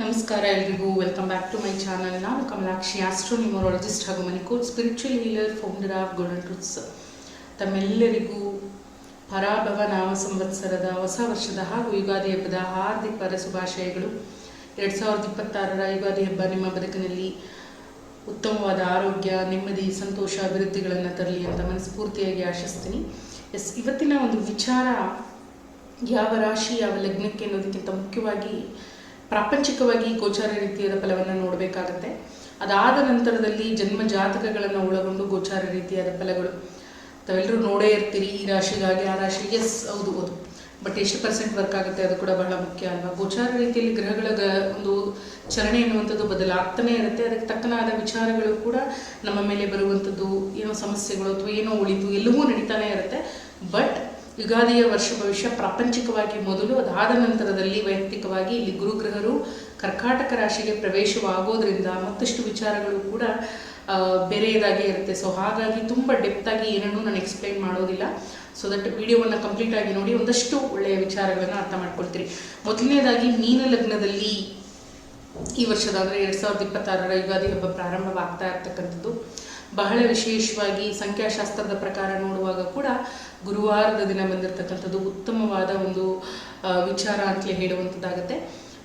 ನಮಸ್ಕಾರ ಎಲ್ರಿಗೂ, welcome back to my channel. ನಾನು ಕಮಲಾಕ್ಷಿ, ಆಸ್ಟ್ರೋ ನ್ಯೂಮರಾಲಜಿಸ್ಟ್ ಹಾಗೂ money coach, spiritual healer, founder of golden truths. ತಮ್ಮೆಲ್ಲರಿಗೂ ಪರಾಭವ ನಾಮ ಸಂವತ್ಸರದ ಹೊಸ ವರ್ಷದ ಹಾಗೂ ಯುಗಾದಿ ಹಬ್ಬದ ಹಾರ್ದಿಕ ಶುಭಾಶಯಗಳು. 2026ರ ಯುಗಾದಿ ಹಬ್ಬ ನಿಮ್ಮ ಬದುಕಿನಲ್ಲಿ ಉತ್ತಮವಾದ ಆರೋಗ್ಯ, ನೆಮ್ಮದಿ, ಸಂತೋಷ, ಅಭಿವೃದ್ಧಿಗಳನ್ನು ತರಲಿ ಅಂತ ಮನಸ್ಫೂರ್ತಿಯಾಗಿ ಆಶಿಸ್ತೀನಿ. ಇವತ್ತಿನ ಒಂದು ವಿಚಾರ ಯಾವ ರಾಶಿ ಯಾವ ಲಗ್ನಕ್ಕೆ ಅನ್ನೋದಕ್ಕಿಂತ ಮುಖ್ಯವಾಗಿ ಪ್ರಾಪಂಚಿಕವಾಗಿ ಗೋಚಾರ ರೀತಿಯಾದ ಫಲವನ್ನು ನೋಡಬೇಕಾಗತ್ತೆ. ಅದಾದ ನಂತರದಲ್ಲಿ ಜನ್ಮ ಜಾತಕಗಳನ್ನು ಒಳಗೊಂಡು ಗೋಚಾರ ರೀತಿಯಾದ ಫಲಗಳು ತಾವೆಲ್ಲರೂ ನೋಡೇ ಇರ್ತೀರಿ. ಈ ರಾಶಿಗಾಗಿ ಆ ರಾಶಿ, ಎಸ್ ಹೌದು, ಬಟ್ ಎಷ್ಟು ಪರ್ಸೆಂಟ್ ವರ್ಕ್ ಆಗುತ್ತೆ ಅದು ಕೂಡ ಬಹಳ ಮುಖ್ಯ ಅಲ್ವಾ. ಗೋಚಾರ ರೀತಿಯಲ್ಲಿ ಗ್ರಹಗಳ ಒಂದು ಚಲನೆ ಎನ್ನುವಂಥದ್ದು ಬದಲಾಗ್ತಾನೆ ಇರುತ್ತೆ. ಅದಕ್ಕೆ ತಕ್ಕನಾದ ವಿಚಾರಗಳು ಕೂಡ ನಮ್ಮ ಮೇಲೆ ಬರುವಂಥದ್ದು, ಏನೋ ಸಮಸ್ಯೆಗಳು ಅಥವಾ ಏನೋ ಉಳಿತು ಎಲ್ಲವೂ ನಡೀತಾನೆ ಇರುತ್ತೆ. ಬಟ್ ಯುಗಾದಿಯ ವರ್ಷ ಭವಿಷ್ಯ ಪ್ರಾಪಂಚಿಕವಾಗಿ ಮೊದಲು, ಅದಾದ ನಂತರದಲ್ಲಿ ವೈಯಕ್ತಿಕವಾಗಿ ಇಲ್ಲಿ ಗುರುಗ್ರಹರು ಕರ್ಕಾಟಕ ರಾಶಿಗೆ ಪ್ರವೇಶವಾಗೋದ್ರಿಂದ ಮತ್ತಷ್ಟು ವಿಚಾರಗಳು ಕೂಡ ಬೇರೆಯದಾಗೇ ಇರುತ್ತೆ. ಸೊ ಹಾಗಾಗಿ ತುಂಬ ಡೆಪ್ತಾಗಿ ಏನನ್ನೂ ನಾನು ಎಕ್ಸ್ಪ್ಲೈನ್ ಮಾಡೋದಿಲ್ಲ. ಸೊ ದಟ್ ವಿಡಿಯೋವನ್ನು ಕಂಪ್ಲೀಟ್ ಆಗಿ ನೋಡಿ ಒಂದಷ್ಟು ಒಳ್ಳೆಯ ವಿಚಾರಗಳನ್ನು ಅರ್ಥ ಮಾಡ್ಕೊಳ್ತೀರಿ. ಮೊದಲನೇದಾಗಿ ಮೀನ ಲಗ್ನದಲ್ಲಿ ಈ ವರ್ಷದ ಅಂದರೆ 2026ರ ಯುಗಾದಿ ಹಬ್ಬ ಪ್ರಾರಂಭವಾಗ್ತಾ ಇರ್ತಕ್ಕಂಥದ್ದು. ಬಹಳ ವಿಶೇಷವಾಗಿ ಸಂಖ್ಯಾಶಾಸ್ತ್ರದ ಪ್ರಕಾರ ನೋಡುವಾಗ ಕೂಡ ಗುರುವಾರದ ದಿನ ಬಂದಿರತಕ್ಕಂಥದ್ದು ಉತ್ತಮವಾದ ಒಂದು ವಿಚಾರ ಅಂತಲೇ ಹೇಳುವಂಥದ್ದಾಗುತ್ತೆ.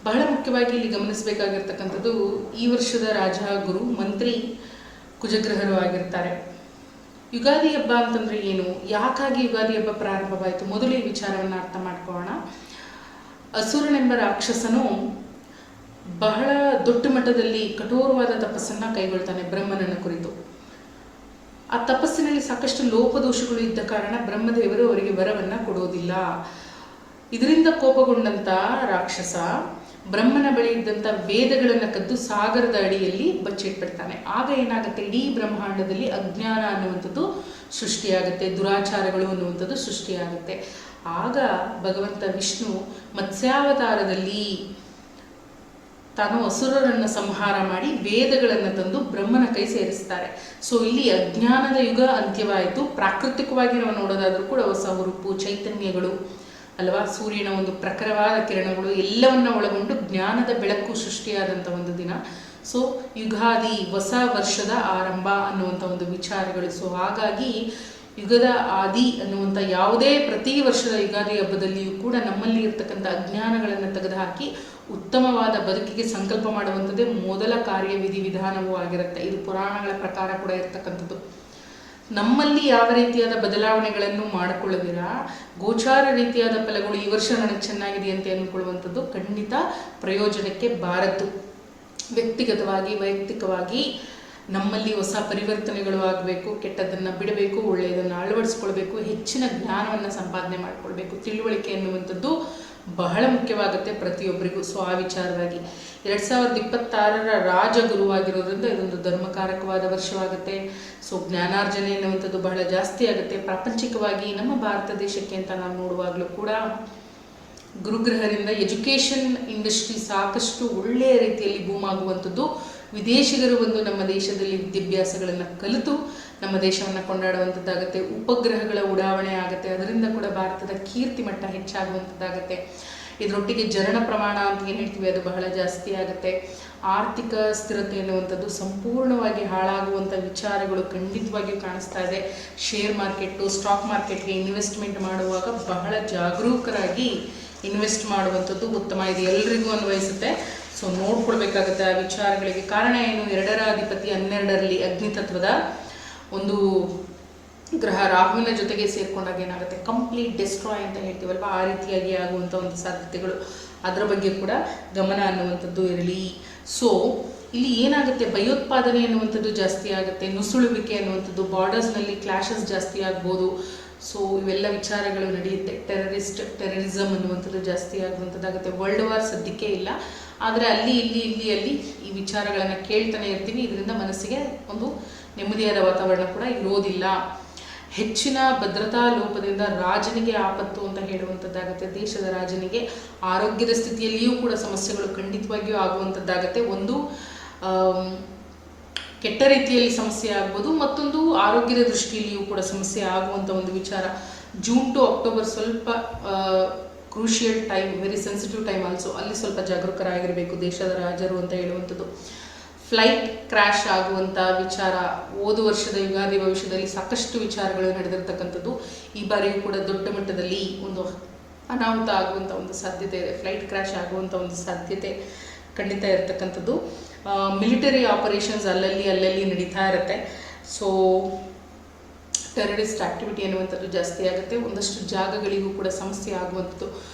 ಬಹಳ ಮುಖ್ಯವಾಗಿ ಇಲ್ಲಿ ಗಮನಿಸಬೇಕಾಗಿರ್ತಕ್ಕಂಥದ್ದು, ಈ ವರ್ಷದ ರಾಜ ಗುರು, ಮಂತ್ರಿ ಕುಜಗ್ರಹರು ಆಗಿರ್ತಾರೆ. ಯುಗಾದಿ ಹಬ್ಬ ಅಂತಂದ್ರೆ ಏನು, ಯಾಕಾಗಿ ಯುಗಾದಿ ಹಬ್ಬ ಪ್ರಾರಂಭವಾಯಿತು, ಮೊದಲು ಈ ವಿಚಾರವನ್ನು ಅರ್ಥ ಮಾಡ್ಕೊಳ್ಳೋಣ. ಅಸುರನೆಂಬ ರಾಕ್ಷಸನು ಬಹಳ ದೊಡ್ಡ ಮಟ್ಟದಲ್ಲಿ ಕಠೋರವಾದ ತಪಸ್ಸನ್ನು ಕೈಗೊಳ್ತಾನೆ ಬ್ರಹ್ಮನನ್ನು ಕುರಿತು. ಆ ತಪಸ್ಸಿನಲ್ಲಿ ಸಾಕಷ್ಟು ಲೋಪದೋಷಗಳು ಇದ್ದ ಕಾರಣ ಬ್ರಹ್ಮದೇವರು ಅವರಿಗೆ ವರವನ್ನು ಕೊಡೋದಿಲ್ಲ. ಇದರಿಂದ ಕೋಪಗೊಂಡಂತ ರಾಕ್ಷಸ ಬ್ರಹ್ಮನ ಬಳಿ ಇದ್ದಂಥ ವೇದಗಳನ್ನು ಕದ್ದು ಸಾಗರದ ಅಡಿಯಲ್ಲಿ ಬಚ್ಚಿಟ್ಬಿಡ್ತಾನೆ. ಆಗ ಏನಾಗುತ್ತೆ, ಇಡೀ ಬ್ರಹ್ಮಾಂಡದಲ್ಲಿ ಅಜ್ಞಾನ ಅನ್ನುವಂಥದ್ದು ಸೃಷ್ಟಿಯಾಗುತ್ತೆ, ದುರಾಚಾರಗಳು ಅನ್ನುವಂಥದ್ದು ಸೃಷ್ಟಿಯಾಗುತ್ತೆ. ಆಗ ಭಗವಂತ ವಿಷ್ಣು ಮತ್ಸ್ಯಾವತಾರದಲ್ಲಿ ತಾನು ಅಸುರರನ್ನು ಸಂಹಾರ ಮಾಡಿ ವೇದಗಳನ್ನು ತಂದು ಬ್ರಹ್ಮನ ಕೈ ಸೇರಿಸ್ತಾರೆ. ಸೊ ಇಲ್ಲಿ ಅಜ್ಞಾನದ ಯುಗ ಅಂತ್ಯವಾಯಿತು. ಪ್ರಾಕೃತಿಕವಾಗಿ ನಾವು ನೋಡೋದಾದ್ರೂ ಕೂಡ ಹೊಸ ಹುರುಪು, ಚೈತನ್ಯಗಳು ಅಲ್ವಾ, ಸೂರ್ಯನ ಒಂದು ಪ್ರಖರವಾದ ಕಿರಣಗಳು ಎಲ್ಲವನ್ನ ಒಳಗೊಂಡು ಜ್ಞಾನದ ಬೆಳಕು ಸೃಷ್ಟಿಯಾದಂಥ ಒಂದು ದಿನ. ಸೊ ಯುಗಾದಿ, ಹೊಸ ವರ್ಷದ ಆರಂಭ ಅನ್ನುವಂಥ ಒಂದು ವಿಚಾರಗಳು. ಸೊ ಹಾಗಾಗಿ ಯುಗದ ಆದಿ ಅನ್ನುವಂಥ ಯಾವುದೇ ಪ್ರತಿ ವರ್ಷದ ಯುಗಾದಿ ಹಬ್ಬದಲ್ಲಿಯೂ ಕೂಡ ನಮ್ಮಲ್ಲಿ ಇರ್ತಕ್ಕಂಥ ಅಜ್ಞಾನಗಳನ್ನು ತೆಗೆದುಹಾಕಿ ಉತ್ತಮವಾದ ಬದುಕಿಗೆ ಸಂಕಲ್ಪ ಮಾಡುವಂಥದ್ದೇ ಮೊದಲ ಕಾರ್ಯ ವಿಧಿವಿಧಾನವೂ ಆಗಿರುತ್ತೆ. ಇದು ಪುರಾಣಗಳ ಪ್ರಕಾರ ಕೂಡ ಇರ್ತಕ್ಕಂಥದ್ದು. ನಮ್ಮಲ್ಲಿ ಯಾವ ರೀತಿಯಾದ ಬದಲಾವಣೆಗಳನ್ನು ಮಾಡಿಕೊಳ್ಳದಿರ ಗೋಚಾರ ರೀತಿಯಾದ ಫಲಗಳು ಈ ವರ್ಷ ನನಗೆ ಚೆನ್ನಾಗಿದೆ ಅಂತ ಅಂದ್ಕೊಳ್ಳುವಂಥದ್ದು ಖಂಡಿತ ಪ್ರಯೋಜನಕ್ಕೆ ಬಾರದ್ದು. ವ್ಯಕ್ತಿಗತವಾಗಿ, ವೈಯಕ್ತಿಕವಾಗಿ ನಮ್ಮಲ್ಲಿ ಹೊಸ ಪರಿವರ್ತನೆಗಳು ಆಗಬೇಕು, ಕೆಟ್ಟದನ್ನು ಬಿಡಬೇಕು, ಒಳ್ಳೆಯದನ್ನು ಅಳವಡಿಸ್ಕೊಳ್ಬೇಕು, ಹೆಚ್ಚಿನ ಜ್ಞಾನವನ್ನು ಸಂಪಾದನೆ ಮಾಡಿಕೊಳ್ಬೇಕು. ತಿಳುವಳಿಕೆ ಎನ್ನುವಂಥದ್ದು ಬಹಳ ಮುಖ್ಯವಾಗುತ್ತೆ ಪ್ರತಿಯೊಬ್ಬರಿಗೂ. ಸೊ ಆ ವಿಚಾರವಾಗಿ 2026ರ ರಾಜಗುರುವಾಗಿರೋದ್ರಿಂದ ಇದೊಂದು ಧರ್ಮಕಾರಕವಾದ ವರ್ಷವಾಗುತ್ತೆ. ಸೊ ಜ್ಞಾನಾರ್ಜನೆ ಎನ್ನುವಂಥದ್ದು ಬಹಳ ಜಾಸ್ತಿ ಆಗುತ್ತೆ. ಪ್ರಾಪಂಚಿಕವಾಗಿ ನಮ್ಮ ಭಾರತ ದೇಶಕ್ಕೆ ಅಂತ ನಾವು ನೋಡುವಾಗಲೂ ಕೂಡ ಗುರುಗ್ರಹದಿಂದ ಎಜುಕೇಷನ್ ಇಂಡಸ್ಟ್ರಿ ಸಾಕಷ್ಟು ಒಳ್ಳೆಯ ರೀತಿಯಲ್ಲಿ ಬೂಮ್ ಆಗುವಂಥದ್ದು. ವಿದೇಶಿಗರು ಬಂದು ನಮ್ಮ ದೇಶದಲ್ಲಿ ವಿದ್ಯಾಭ್ಯಾಸಗಳನ್ನು ಕಲಿತು ನಮ್ಮ ದೇಶವನ್ನು ಕೊಂಡಾಡುವಂಥದ್ದಾಗುತ್ತೆ. ಉಪಗ್ರಹಗಳ ಉಡಾವಣೆ ಆಗುತ್ತೆ, ಅದರಿಂದ ಕೂಡ ಭಾರತದ ಕೀರ್ತಿ ಮಟ್ಟ ಹೆಚ್ಚಾಗುವಂಥದ್ದಾಗುತ್ತೆ. ಇದರೊಟ್ಟಿಗೆ ಜನನ ಪ್ರಮಾಣ ಅಂತ ಏನು ಹೇಳ್ತೀವಿ ಅದು ಬಹಳ ಜಾಸ್ತಿ ಆಗುತ್ತೆ. ಆರ್ಥಿಕ ಸ್ಥಿರತೆ ಎನ್ನುವಂಥದ್ದು ಸಂಪೂರ್ಣವಾಗಿ ಹಾಳಾಗುವಂಥ ವಿಚಾರಗಳು ಖಂಡಿತವಾಗಿಯೂ ಕಾಣಿಸ್ತಾ ಇದೆ. ಶೇರ್ ಮಾರ್ಕೆಟು, ಸ್ಟಾಕ್ ಮಾರ್ಕೆಟ್ಗೆ ಇನ್ವೆಸ್ಟ್ಮೆಂಟ್ ಮಾಡುವಾಗ ಬಹಳ ಜಾಗರೂಕರಾಗಿ ಇನ್ವೆಸ್ಟ್ ಮಾಡುವಂಥದ್ದು ಉತ್ತಮ. ಇದು ಎಲ್ರಿಗೂ ಅನ್ವಯಿಸುತ್ತೆ. ಸೊ ನೋಡ್ಕೊಳ್ಬೇಕಾಗುತ್ತೆ ಆ ವಿಚಾರಗಳಿಗೆ. ಕಾರಣ ಏನು, 2ರ ಅಧಿಪತಿ 12ರಲ್ಲಿ ಅಗ್ನಿತತ್ವದ ಒಂದು ಗ್ರಹ ರಾಹುವಿನ ಜೊತೆಗೆ ಸೇರ್ಕೊಂಡಾಗ ಏನಾಗುತ್ತೆ, ಕಂಪ್ಲೀಟ್ ಡೆಸ್ಟ್ರಾಯ್ ಅಂತ ಹೇಳ್ತೀವಲ್ವ, ಆ ರೀತಿಯಾಗಿ ಆಗುವಂಥ ಒಂದು ಸಾಧ್ಯತೆಗಳು, ಅದರ ಬಗ್ಗೆ ಕೂಡ ಗಮನ ಅನ್ನುವಂಥದ್ದು ಇರಲಿ. ಸೊ ಇಲ್ಲಿ ಏನಾಗುತ್ತೆ, ಭಯೋತ್ಪಾದನೆ ಅನ್ನುವಂಥದ್ದು ಜಾಸ್ತಿ ಆಗುತ್ತೆ, ನುಸುಳುವಿಕೆ ಅನ್ನುವಂಥದ್ದು, ಬಾರ್ಡರ್ಸ್ನಲ್ಲಿ ಕ್ಲಾಶಸ್ ಜಾಸ್ತಿ ಆಗ್ಬೋದು. ಸೊ ಇವೆಲ್ಲ ವಿಚಾರಗಳು ನಡೆಯುತ್ತೆ. ಟೆರರಿಸಮ್ ಅನ್ನುವಂಥದ್ದು ಜಾಸ್ತಿ ಆಗುವಂಥದ್ದಾಗುತ್ತೆ. ವರ್ಲ್ಡ್ ವಾರ್ ಸದ್ಯಕ್ಕೆ ಇಲ್ಲ, ಆದರೆ ಅಲ್ಲಿ ಈ ವಿಚಾರಗಳನ್ನು ಕೇಳ್ತಾನೆ ಇರ್ತೀವಿ. ಇದರಿಂದ ಮನಸ್ಸಿಗೆ ಒಂದು ನೆಮ್ಮದಿಯಾದ ವಾತಾವರಣ ಕೂಡ ಇರೋದಿಲ್ಲ. ಹೆಚ್ಚಿನ ಭದ್ರತಾ ಲೋಪದಿಂದ ರಾಜನಿಗೆ ಆಪತ್ತು ಅಂತ ಹೇಳುವಂಥದ್ದಾಗುತ್ತೆ. ದೇಶದ ರಾಜನಿಗೆ ಆರೋಗ್ಯದ ಸ್ಥಿತಿಯಲ್ಲಿಯೂ ಕೂಡ ಸಮಸ್ಯೆಗಳು ಖಂಡಿತವಾಗಿಯೂ ಆಗುವಂಥದ್ದಾಗುತ್ತೆ. ಒಂದು ಕೆಟ್ಟ ರೀತಿಯಲ್ಲಿ ಸಮಸ್ಯೆ ಆಗ್ಬೋದು, ಮತ್ತೊಂದು ಆರೋಗ್ಯದ ದೃಷ್ಟಿಯಲ್ಲಿಯೂ ಕೂಡ ಸಮಸ್ಯೆ ಆಗುವಂಥ ಒಂದು ವಿಚಾರ. ಜೂನ್ ಟು ಅಕ್ಟೋಬರ್ ಸ್ವಲ್ಪ crucial time, very sensitive time also. ಅಲ್ಲಿ ಸ್ವಲ್ಪ ಜಾಗರೂಕರಾಗಿರಬೇಕು ದೇಶದ ರಾಜರು ಅಂತ ಹೇಳುವಂಥದ್ದು. ಫ್ಲೈಟ್ ಕ್ರ್ಯಾಶ್ ಆಗುವಂಥ ವಿಚಾರ ಹೋದ ವರ್ಷದ ಯುಗಾದಿ ಭವಿಷ್ಯದಲ್ಲಿ ಸಾಕಷ್ಟು ವಿಚಾರಗಳು ನಡೆದಿರ್ತಕ್ಕಂಥದ್ದು. ಈ ಬಾರಿಯೂ ಕೂಡ ದೊಡ್ಡ ಮಟ್ಟದಲ್ಲಿ ಒಂದು ಅನಾಹುತ ಆಗುವಂಥ ಒಂದು ಸಾಧ್ಯತೆ ಇದೆ. ಫ್ಲೈಟ್ ಕ್ರ್ಯಾಶ್ ಆಗುವಂಥ ಒಂದು ಸಾಧ್ಯತೆ ಖಂಡಿತ ಇರತಕ್ಕಂಥದ್ದು. ಮಿಲಿಟರಿ ಆಪರೇಷನ್ಸ್ ಅಲ್ಲಲ್ಲಿ ನಡೀತಾ ಇರುತ್ತೆ. ಸೊ ಟೆರರಿಸ್ಟ್ ಆ್ಯಕ್ಟಿವಿಟಿ ಅನ್ನುವಂಥದ್ದು ಜಾಸ್ತಿ ಆಗುತ್ತೆ. ಒಂದಷ್ಟು ಜಾಗಗಳಿಗೂ ಕೂಡ ಸಮಸ್ಯೆ ಆಗುವಂಥದ್ದು.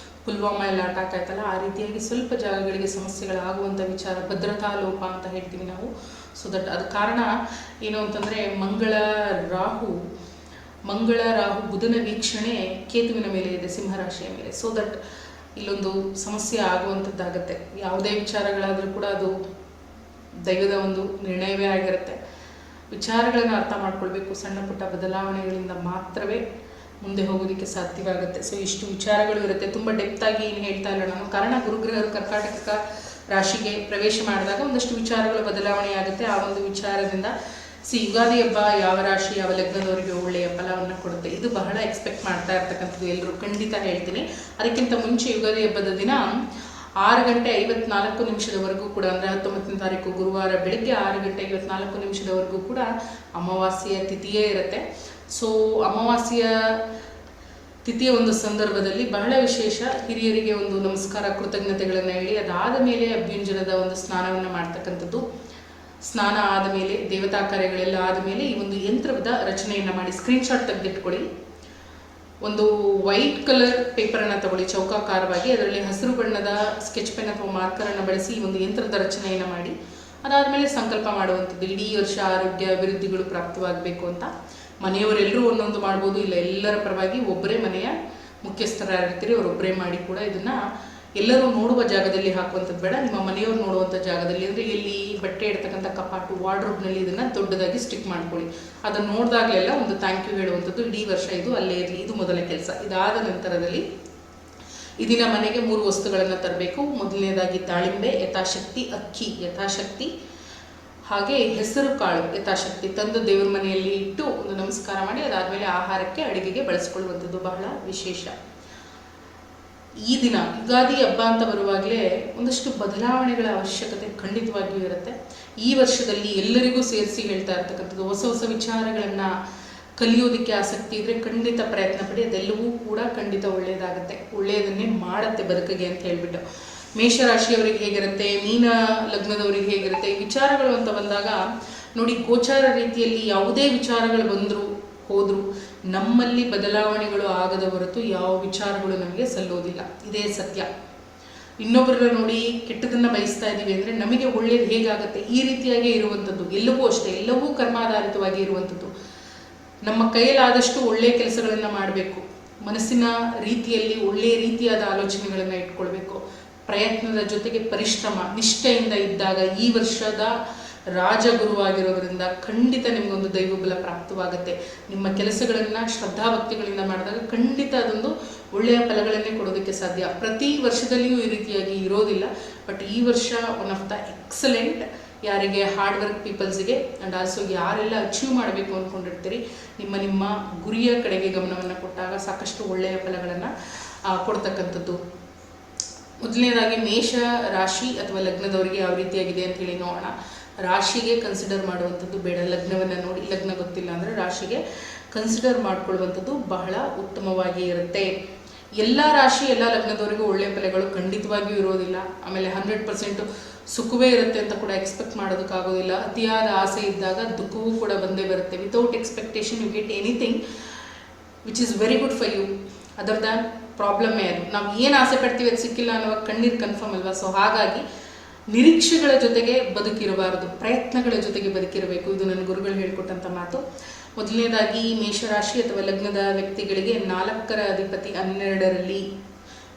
ಪುಲ್ವಾಮಾ ಎಲ್ಲ ಅಟ್ಯಾಕ್ ಆಯ್ತಲ್ಲ, ಆ ರೀತಿಯಾಗಿ ಸ್ವಲ್ಪ ಜಾಗಗಳಿಗೆ ಸಮಸ್ಯೆಗಳಾಗುವಂಥ ವಿಚಾರ, ಭದ್ರತಾ ಲೋಪ ಅಂತ ಹೇಳ್ತೀವಿ ನಾವು. ಸೊ ದಟ್ ಅದು ಕಾರಣ ಏನು ಅಂತಂದರೆ ಮಂಗಳ ರಾಹು ಬುಧನ ವೀಕ್ಷಣೆ ಕೇತುವಿನ ಮೇಲೆ ಇದೆ, ಸಿಂಹರಾಶಿಯ ಮೇಲೆ. ಸೊ ದಟ್ ಇಲ್ಲೊಂದು ಸಮಸ್ಯೆ ಆಗುವಂಥದ್ದಾಗತ್ತೆ. ಯಾವುದೇ ವಿಚಾರಗಳಾದರೂ ಕೂಡ ಅದು ದೈವದ ಒಂದು ನಿರ್ಣಯವೇ ಆಗಿರುತ್ತೆ. ವಿಚಾರಗಳನ್ನು ಅರ್ಥ ಮಾಡ್ಕೊಳ್ಬೇಕು. ಸಣ್ಣ ಪುಟ್ಟ ಬದಲಾವಣೆಗಳಿಂದ ಮಾತ್ರವೇ ಮುಂದೆ ಹೋಗೋದಕ್ಕೆ ಸಾಧ್ಯವಾಗುತ್ತೆ. ಸೊ ಇಷ್ಟು ವಿಚಾರಗಳು ಇರುತ್ತೆ. ತುಂಬ ಡೆಪ್ತಾಗಿ ಏನು ಹೇಳ್ತಾ ಇಲ್ಲ ನಾನು. ಕಾರಣ ಗುರುಗ್ರಹರು ಕರ್ಕಾಟಕ ರಾಶಿಗೆ ಪ್ರವೇಶ ಮಾಡಿದಾಗ ಒಂದಷ್ಟು ವಿಚಾರಗಳು ಬದಲಾವಣೆ ಆಗುತ್ತೆ. ಆ ಒಂದು ವಿಚಾರದಿಂದ ಯುಗಾದಿ ಹಬ್ಬ ಯಾವ ರಾಶಿ ಯಾವ ಲಗ್ನದವರಿಗೆ ಒಳ್ಳೆಯ ಫಲವನ್ನು ಕೊಡುತ್ತೆ, ಇದು ಬಹಳ ಎಕ್ಸ್ಪೆಕ್ಟ್ ಮಾಡ್ತಾ ಇರ್ತಕ್ಕಂಥದ್ದು ಎಲ್ಲರೂ, ಖಂಡಿತ ಹೇಳ್ತೀನಿ. ಅದಕ್ಕಿಂತ ಮುಂಚೆ ಯುಗಾದಿ ಹಬ್ಬದ ದಿನ 6:54 ಕೂಡ, ಅಂದರೆ 19ನೇ ತಾರೀಕು ಗುರುವಾರ ಬೆಳಿಗ್ಗೆ 6:54 ಕೂಡ ಅಮಾವಾಸ್ಯೆಯ ತಿಥಿಯೇ ಇರುತ್ತೆ. ಸೊ ಅಮಾವಾಸ್ಯೆಯ ತಿಥಿಯ ಒಂದು ಸಂದರ್ಭದಲ್ಲಿ ಬಹಳ ವಿಶೇಷ, ಹಿರಿಯರಿಗೆ ಒಂದು ನಮಸ್ಕಾರ ಕೃತಜ್ಞತೆಗಳನ್ನು ಹೇಳಿ ಅದಾದ ಮೇಲೆ ಅಭ್ಯಂಜನದ ಒಂದು ಸ್ನಾನವನ್ನು ಮಾಡ್ತಕ್ಕಂಥದ್ದು. ಸ್ನಾನ ಆದ ಮೇಲೆ ದೇವತಾ ಕಾರ್ಯಗಳೆಲ್ಲ ಆದಮೇಲೆ ಈ ಒಂದು ಯಂತ್ರದ ರಚನೆಯನ್ನು ಮಾಡಿ ಸ್ಕ್ರೀನ್ಶಾಟ್ ತೆಗೆದಿಟ್ಕೊಳ್ಳಿ. ಒಂದು ವೈಟ್ ಕಲರ್ ಪೇಪರನ್ನು ತಗೊಳ್ಳಿ ಚೌಕಾಕಾರವಾಗಿ, ಅದರಲ್ಲಿ ಹಸಿರು ಬಣ್ಣದ ಸ್ಕೆಚ್ ಪೆನ್ ಅಥವಾ ಮಾರ್ಕರನ್ನು ಬಳಸಿ ಈ ಒಂದು ಯಂತ್ರದ ರಚನೆಯನ್ನು ಮಾಡಿ ಅದಾದಮೇಲೆ ಸಂಕಲ್ಪ ಮಾಡುವಂಥದ್ದು. ಇಡೀ ವರ್ಷ ಆರೋಗ್ಯ ಅಭಿವೃದ್ಧಿಗಳು ಪ್ರಾಪ್ತವಾಗಬೇಕು ಅಂತ. ಮನೆಯವರೆಲ್ಲರೂ ಒಂದೊಂದು ಮಾಡ್ಬೋದು, ಇಲ್ಲ ಎಲ್ಲರ ಪರವಾಗಿ ಒಬ್ಬರೇ ಮನೆಯ ಮುಖ್ಯಸ್ಥರಾಗಿರ್ತೀರಿ, ಅವರೊಬ್ಬರೇ ಮಾಡಿ ಕೂಡ ಇದನ್ನು ಎಲ್ಲರೂ ನೋಡುವ ಜಾಗದಲ್ಲಿ ಹಾಕುವಂಥದ್ದು ಬೇಡ. ನಿಮ್ಮ ಮನೆಯವರು ನೋಡುವಂಥ ಜಾಗದಲ್ಲಿ, ಅಂದರೆ ಎಲ್ಲಿ ಬಟ್ಟೆ ಇಡ್ತಕ್ಕಂಥ ಕಪಾಟು ವಾರ್ಡ್ರೋಬ್ನಲ್ಲಿ ಇದನ್ನು ದೊಡ್ಡದಾಗಿ ಸ್ಟಿಕ್ ಮಾಡ್ಕೊಳ್ಳಿ. ಅದನ್ನು ನೋಡಿದಾಗಲೆಲ್ಲ ಒಂದು ಥ್ಯಾಂಕ್ ಯು ಹೇಳುವಂಥದ್ದು. ಇಡೀ ವರ್ಷ ಇದು ಅಲ್ಲೇ ಇರಲಿ, ಇದು ಮೊದಲ ಕೆಲಸ. ಇದಾದ ನಂತರದಲ್ಲಿ ಈ ದಿನ ಮನೆಗೆ 3 ವಸ್ತುಗಳನ್ನು ತರಬೇಕು. ಮೊದಲನೇದಾಗಿ ದಾಳಿಂಬೆ ಯಥಾಶಕ್ತಿ, ಅಕ್ಕಿ ಯಥಾಶಕ್ತಿ, ಹಾಗೆ ಹೆಸರು ಕಾಳು ಯಥಾಶಕ್ತಿ ತಂದು ದೇವರ ಮನೆಯಲ್ಲಿ ಇಟ್ಟು ಒಂದು ನಮಸ್ಕಾರ ಮಾಡಿ ಅದಾದಮೇಲೆ ಆಹಾರಕ್ಕೆ ಅಡುಗೆಗೆ ಬಳಸ್ಕೊಳ್ಳುವಂಥದ್ದು ಬಹಳ ವಿಶೇಷ. ಈ ದಿನ ಯುಗಾದಿ ಹಬ್ಬ ಅಂತ ಬರುವಾಗಲೇ ಒಂದಷ್ಟು ಬದಲಾವಣೆಗಳ ಅವಶ್ಯಕತೆ ಖಂಡಿತವಾಗಿಯೂ ಇರುತ್ತೆ. ಈ ವರ್ಷದಲ್ಲಿ ಎಲ್ಲರಿಗೂ ಸೇರಿಸಿ ಹೇಳ್ತಾ ಇರ್ತಕ್ಕಂಥದ್ದು, ಹೊಸ ಹೊಸ ವಿಚಾರಗಳನ್ನು ಕಲಿಯೋದಕ್ಕೆ ಆಸಕ್ತಿ ಇದ್ದರೆ ಖಂಡಿತ ಪ್ರಯತ್ನ ಪಡಿ. ಅದೆಲ್ಲವೂ ಕೂಡ ಖಂಡಿತ ಒಳ್ಳೆಯದಾಗುತ್ತೆ, ಒಳ್ಳೆಯದನ್ನೇ ಮಾಡುತ್ತೆ ಬದುಕಿಗೆ ಅಂತ ಹೇಳ್ಬಿಟ್ಟು. ಮೇಷರಾಶಿಯವರಿಗೆ ಹೇಗಿರುತ್ತೆ, ಮೀನ ಲಗ್ನದವರಿಗೆ ಹೇಗಿರುತ್ತೆ, ಈ ವಿಚಾರಗಳು ಅಂತ ಬಂದಾಗ ನೋಡಿ, ಗೋಚಾರ ರೀತಿಯಲ್ಲಿ ಯಾವುದೇ ವಿಚಾರಗಳು ಬಂದರೂ ಹೋದರೂ ನಮ್ಮಲ್ಲಿ ಬದಲಾವಣೆಗಳು ಆಗದ ಹೊರತು ಯಾವ ವಿಚಾರಗಳು ನಮಗೆ ಸಲ್ಲೋದಿಲ್ಲ. ಇದೇ ಸತ್ಯ. ಇನ್ನೊಬ್ಬರ ನೋಡಿ ಕೆಟ್ಟದನ್ನು ಬಯಸ್ತಾ ಇದ್ದೀವಿ ಅಂದರೆ ನಮಗೆ ಒಳ್ಳೆಯದು ಹೇಗಾಗುತ್ತೆ, ಈ ರೀತಿಯಾಗಿ ಇರುವಂಥದ್ದು. ಎಲ್ಲವೂ ಅಷ್ಟೇ, ಎಲ್ಲವೂ ಕರ್ಮಾಧಾರಿತವಾಗಿ ಇರುವಂಥದ್ದು. ನಮ್ಮ ಕೈಯಲ್ಲಾದಷ್ಟು ಒಳ್ಳೆಯ ಕೆಲಸಗಳನ್ನು ಮಾಡಬೇಕು. ಮನಸ್ಸಿನ ರೀತಿಯಲ್ಲಿ ಒಳ್ಳೆಯ ರೀತಿಯಾದ ಆಲೋಚನೆಗಳನ್ನು ಇಟ್ಕೊಳ್ಬೇಕು. ಪ್ರಯತ್ನದ ಜೊತೆಗೆ ಪರಿಶ್ರಮ, ನಿಷ್ಠೆಯಿಂದ ಇದ್ದಾಗ ಈ ವರ್ಷದ ರಾಜಗುರುವಾಗಿರೋದ್ರಿಂದ ಖಂಡಿತ ನಿಮಗೊಂದು ದೈವಬಲ ಪ್ರಾಪ್ತವಾಗುತ್ತೆ. ನಿಮ್ಮ ಕೆಲಸಗಳನ್ನು ಶ್ರದ್ಧಾಭಕ್ತಿಗಳಿಂದ ಮಾಡಿದಾಗ ಖಂಡಿತ ಅದೊಂದು ಒಳ್ಳೆಯ ಫಲಗಳನ್ನೇ ಕೊಡೋದಕ್ಕೆ ಸಾಧ್ಯ. ಪ್ರತಿ ವರ್ಷದಲ್ಲಿಯೂ ಈ ರೀತಿಯಾಗಿ ಇರೋದಿಲ್ಲ, ಬಟ್ ಈ ವರ್ಷ ಒನ್ ಆಫ್ ದ ಎಕ್ಸಲೆಂಟ್. ಯಾರಿಗೆ ಹಾರ್ಡ್ ವರ್ಕ್ ಪೀಪಲ್ಸಿಗೆ ಆ್ಯಂಡ್ ಆಲ್ಸೋ ಯಾರೆಲ್ಲ ಅಚೀವ್ ಮಾಡಬೇಕು ಅಂದ್ಕೊಂಡಿರ್ತೀರಿ, ನಿಮ್ಮ ಗುರಿಯ ಕಡೆಗೆ ಗಮನವನ್ನು ಕೊಟ್ಟಾಗ ಸಾಕಷ್ಟು ಒಳ್ಳೆಯ ಫಲಗಳನ್ನು ಕೊಡ್ತಕ್ಕಂಥದ್ದು. ಮೊದಲನೇದಾಗಿ ಮೇಷ ರಾಶಿ ಅಥವಾ ಲಗ್ನದವರಿಗೆ ಯಾವ ರೀತಿಯಾಗಿದೆ ಅಂತೇಳಿ ನೋಡೋಣ. ರಾಶಿಗೆ ಕನ್ಸಿಡರ್ ಮಾಡುವಂಥದ್ದು ಬೇಡ, ಲಗ್ನವನ್ನು ನೋಡಿ. ಲಗ್ನ ಗೊತ್ತಿಲ್ಲ ಅಂದರೆ ರಾಶಿಗೆ ಕನ್ಸಿಡರ್ ಮಾಡ್ಕೊಳ್ಳುವಂಥದ್ದು ಬಹಳ ಉತ್ತಮವಾಗಿ ಇರುತ್ತೆ. ಎಲ್ಲ ರಾಶಿ ಎಲ್ಲ ಲಗ್ನದವರಿಗೂ ಒಳ್ಳೆಯ ಫಲಗಳು ಖಂಡಿತವಾಗಿಯೂ ಇರೋದಿಲ್ಲ. ಆಮೇಲೆ 100% ಸುಖವೇ ಇರುತ್ತೆ ಅಂತ ಕೂಡ ಎಕ್ಸ್ಪೆಕ್ಟ್ ಮಾಡೋದಕ್ಕಾಗೋದಿಲ್ಲ. ಅತಿಯಾದ ಆಸೆ ಇದ್ದಾಗ ದುಃಖವೂ ಕೂಡ ಬಂದೇ ಬರುತ್ತೆ. Without expectation you get anything which is very good for you. Other than ಪ್ರಾಬ್ಲಮ್ಮೇ ಅದು. ನಾವು ಏನು ಆಸೆ ಪಡ್ತೀವಿ ಅದು ಸಿಕ್ಕಿಲ್ಲ ಅನ್ನುವಾಗ ಕಣ್ಣೀರು ಕನ್ಫರ್ಮ್ ಅಲ್ವಾ. ಸೊ ಹಾಗಾಗಿ ನಿರೀಕ್ಷೆಗಳ ಜೊತೆಗೆ ಬದುಕಿರಬಾರದು, ಪ್ರಯತ್ನಗಳ ಜೊತೆಗೆ ಬದುಕಿರಬೇಕು. ಇದು ನನ್ನ ಗುರುಗಳು ಹೇಳಿಕೊಟ್ಟಂಥ ಮಾತು. ಮೊದಲನೇದಾಗಿ ಮೇಷರಾಶಿ ಅಥವಾ ಲಗ್ನದ ವ್ಯಕ್ತಿಗಳಿಗೆ 4ರ ಅಧಿಪತಿ 12ರಲ್ಲಿ,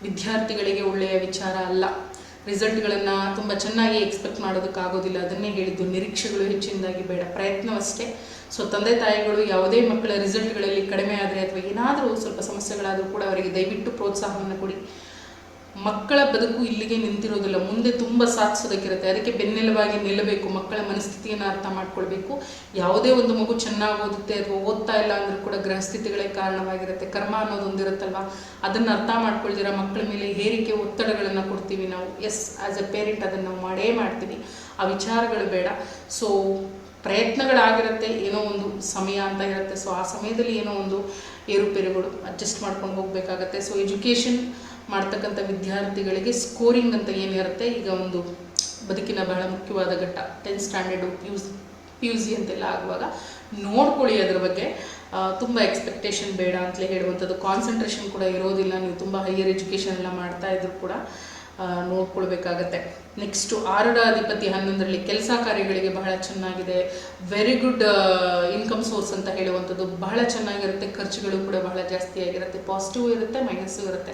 ವಿದ್ಯಾರ್ಥಿಗಳಿಗೆ ಒಳ್ಳೆಯ ವಿಚಾರ ಅಲ್ಲ. ರಿಸಲ್ಟ್ಗಳನ್ನು ತುಂಬ ಚೆನ್ನಾಗಿ ಎಕ್ಸ್ಪೆಕ್ಟ್ ಮಾಡೋದಕ್ಕಾಗೋದಿಲ್ಲ. ಅದನ್ನೇ ಹೇಳಿದ್ದು, ನಿರೀಕ್ಷೆಗಳು ಹೆಚ್ಚಿನದಾಗಿ ಬೇಡ, ಪ್ರಯತ್ನವಷ್ಟೇ. ಸೊ ತಂದೆ ತಾಯಿಗಳು ಯಾವುದೇ ಮಕ್ಕಳ ರಿಸಲ್ಟ್ಗಳಲ್ಲಿ ಕಡಿಮೆ ಆದರೆ ಅಥವಾ ಏನಾದರೂ ಸ್ವಲ್ಪ ಸಮಸ್ಯೆಗಳಾದರೂ ಕೂಡ ಅವರಿಗೆ ದಯವಿಟ್ಟು ಪ್ರೋತ್ಸಾಹವನ್ನು ಕೊಡಿ. ಮಕ್ಕಳ ಬದುಕು ಇಲ್ಲಿಗೆ ನಿಂತಿರೋದಿಲ್ಲ, ಮುಂದೆ ತುಂಬ ಸಾಧಿಸೋದಕ್ಕಿರುತ್ತೆ. ಅದಕ್ಕೆ ಬೆನ್ನೆಲುಬಾಗಿ ನಿಲ್ಲಬೇಕು, ಮಕ್ಕಳ ಮನಸ್ಥಿತಿಯನ್ನು ಅರ್ಥ ಮಾಡ್ಕೊಳ್ಬೇಕು. ಯಾವುದೇ ಒಂದು ಮಗು ಚೆನ್ನಾಗಿ ಓದುತ್ತೆ ಅಥವಾ ಓದ್ತಾ ಇಲ್ಲ ಅಂದರೂ ಕೂಡ ಗ್ರಹಸ್ಥಿತಿಗಳೇ ಕಾರಣವಾಗಿರುತ್ತೆ. ಕರ್ಮ ಅನ್ನೋದೊಂದಿರುತ್ತಲ್ವ, ಅದನ್ನು ಅರ್ಥ ಮಾಡ್ಕೊಳ್ದಿರ ಮಕ್ಕಳ ಮೇಲೆ ಹೇರಿಕೆ ಒತ್ತಡಗಳನ್ನು ಕೊಡ್ತೀವಿ ನಾವು. ಎಸ್, ಆ್ಯಸ್ ಎ ಪೇರೆಂಟ್ ಅದನ್ನು ನಾವು ಮಾಡೇ ಮಾಡ್ತೀವಿ. ಆ ವಿಚಾರಗಳು ಬೇಡ. ಸೊ ಪ್ರಯತ್ನಗಳಾಗಿರುತ್ತೆ, ಏನೋ ಒಂದು ಸಮಯ ಅಂತ ಇರುತ್ತೆ. ಸೊ ಆ ಸಮಯದಲ್ಲಿ ಏನೋ ಒಂದು ಏರುಪೇರುಗಳು ಅಡ್ಜಸ್ಟ್ ಮಾಡ್ಕೊಂಡು ಹೋಗಬೇಕಾಗತ್ತೆ. ಸೊ ಎಜುಕೇಷನ್ ಮಾಡ್ತಕ್ಕಂಥ ವಿದ್ಯಾರ್ಥಿಗಳಿಗೆ ಸ್ಕೋರಿಂಗ್ ಅಂತ ಏನಿರುತ್ತೆ, ಈಗ ಒಂದು ಬದುಕಿನ ಬಹಳ ಮುಖ್ಯವಾದ ಘಟ್ಟ 10th standard P U C ಅಂತೆಲ್ಲ ಆಗುವಾಗ ನೋಡ್ಕೊಳ್ಳಿ. ಅದ್ರ ಬಗ್ಗೆ ತುಂಬ ಎಕ್ಸ್ಪೆಕ್ಟೇಷನ್ ಬೇಡ ಅಂತಲೇ ಹೇಳುವಂಥದ್ದು. ಕಾನ್ಸಂಟ್ರೇಷನ್ ಕೂಡ ಇರೋದಿಲ್ಲ, ನೀವು ತುಂಬ ಹೈಯರ್ ಎಜುಕೇಷನ್ ಎಲ್ಲ ಮಾಡ್ತಾ ಇದ್ರು ಕೂಡ ನೋಡ್ಕೊಳ್ಬೇಕಾಗತ್ತೆ. ನೆಕ್ಸ್ಟು 6ರ ಅಧಿಪತಿ 11ರಲ್ಲಿ ಕೆಲಸ ಕಾರ್ಯಗಳಿಗೆ ಬಹಳ ಚೆನ್ನಾಗಿದೆ. ವೆರಿ ಗುಡ್ ಇನ್ಕಮ್ ಸೋರ್ಸ್ ಅಂತ ಹೇಳುವಂಥದ್ದು ಬಹಳ ಚೆನ್ನಾಗಿರುತ್ತೆ. ಖರ್ಚುಗಳು ಕೂಡ ಬಹಳ ಜಾಸ್ತಿ ಆಗಿರುತ್ತೆ. ಪಾಸಿಟಿವ್ ಇರುತ್ತೆ, ಮೈನಸ್ಸು ಇರುತ್ತೆ.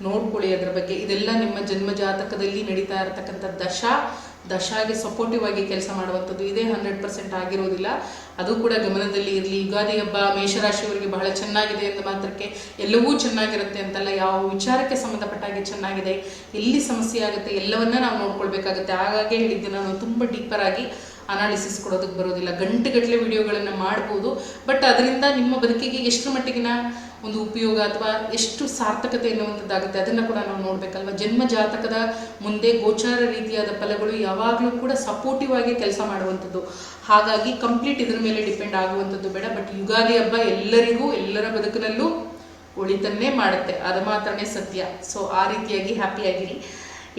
ನೋಡ್ಕೊಳ್ಳಿ ಅದರ ಬಗ್ಗೆ. ಇದೆಲ್ಲ ನಿಮ್ಮ ಜನ್ಮ ಜಾತಕದಲ್ಲಿ ನಡೀತಾ ಇರತಕ್ಕಂಥ ದಶಾಗೆ ಸಪೋರ್ಟಿವ್ ಆಗಿ ಕೆಲಸ ಮಾಡುವಂಥದ್ದು. ಇದೇ 100% ಆಗಿರೋದಿಲ್ಲ, ಅದು ಕೂಡ ಗಮನದಲ್ಲಿ ಇರಲಿ. ಯುಗಾದಿ ಹಬ್ಬ ಮೇಷರಾಶಿಯವರಿಗೆ ಬಹಳ ಚೆನ್ನಾಗಿದೆ ಎಂದ ಮಾತ್ರಕ್ಕೆ ಎಲ್ಲವೂ ಚೆನ್ನಾಗಿರುತ್ತೆ ಅಂತಲ್ಲ. ಯಾವ ವಿಚಾರಕ್ಕೆ ಸಂಬಂಧಪಟ್ಟಾಗಿ ಚೆನ್ನಾಗಿದೆ, ಎಲ್ಲಿ ಸಮಸ್ಯೆ ಆಗುತ್ತೆ, ಎಲ್ಲವನ್ನ ನಾವು ನೋಡ್ಕೊಳ್ಬೇಕಾಗುತ್ತೆ. ಹಾಗಾಗಿ ಹೇಳಿದ್ದೆ, ನಾನು ತುಂಬ ಡೀಪರ್ ಆಗಿ ಅನಾಲಿಸಿಸ್ ಕೊಡೋದಕ್ಕೆ ಬರೋದಿಲ್ಲ. ಗಂಟೆಗಟ್ಟಲೆ ವಿಡಿಯೋಗಳನ್ನು ಮಾಡ್ಬೋದು, ಬಟ್ ಅದರಿಂದ ನಿಮ್ಮ ಬದುಕಿಗೆ ಎಷ್ಟರ ಮಟ್ಟಿಗಿನ ಒಂದು ಉಪಯೋಗ ಅಥವಾ ಎಷ್ಟು ಸಾರ್ಥಕತೆ ಎನ್ನುವಂಥದ್ದಾಗುತ್ತೆ ಅದನ್ನು ಕೂಡ ನಾವು ನೋಡಬೇಕಲ್ವ. ಜನ್ಮ ಜಾತಕದ ಮುಂದೆ ಗೋಚಾರ ರೀತಿಯಾದ ಫಲಗಳು ಯಾವಾಗಲೂ ಕೂಡ ಸಪೋರ್ಟಿವ್ ಆಗಿ ಕೆಲಸ ಮಾಡುವಂಥದ್ದು. ಹಾಗಾಗಿ ಕಂಪ್ಲೀಟ್ ಇದ್ರ ಮೇಲೆ ಡಿಪೆಂಡ್ ಆಗುವಂಥದ್ದು ಬೇಡ. ಬಟ್ ಯುಗಾದಿ ಹಬ್ಬ ಎಲ್ಲರಿಗೂ, ಎಲ್ಲರ ಬದುಕಿನಲ್ಲೂ ಒಳಿತನ್ನೇ ಮಾಡುತ್ತೆ, ಅದು ಮಾತ್ರನೇ ಸತ್ಯ. ಸೊ ಆ ರೀತಿಯಾಗಿ ಹ್ಯಾಪಿಯಾಗಿರಿ.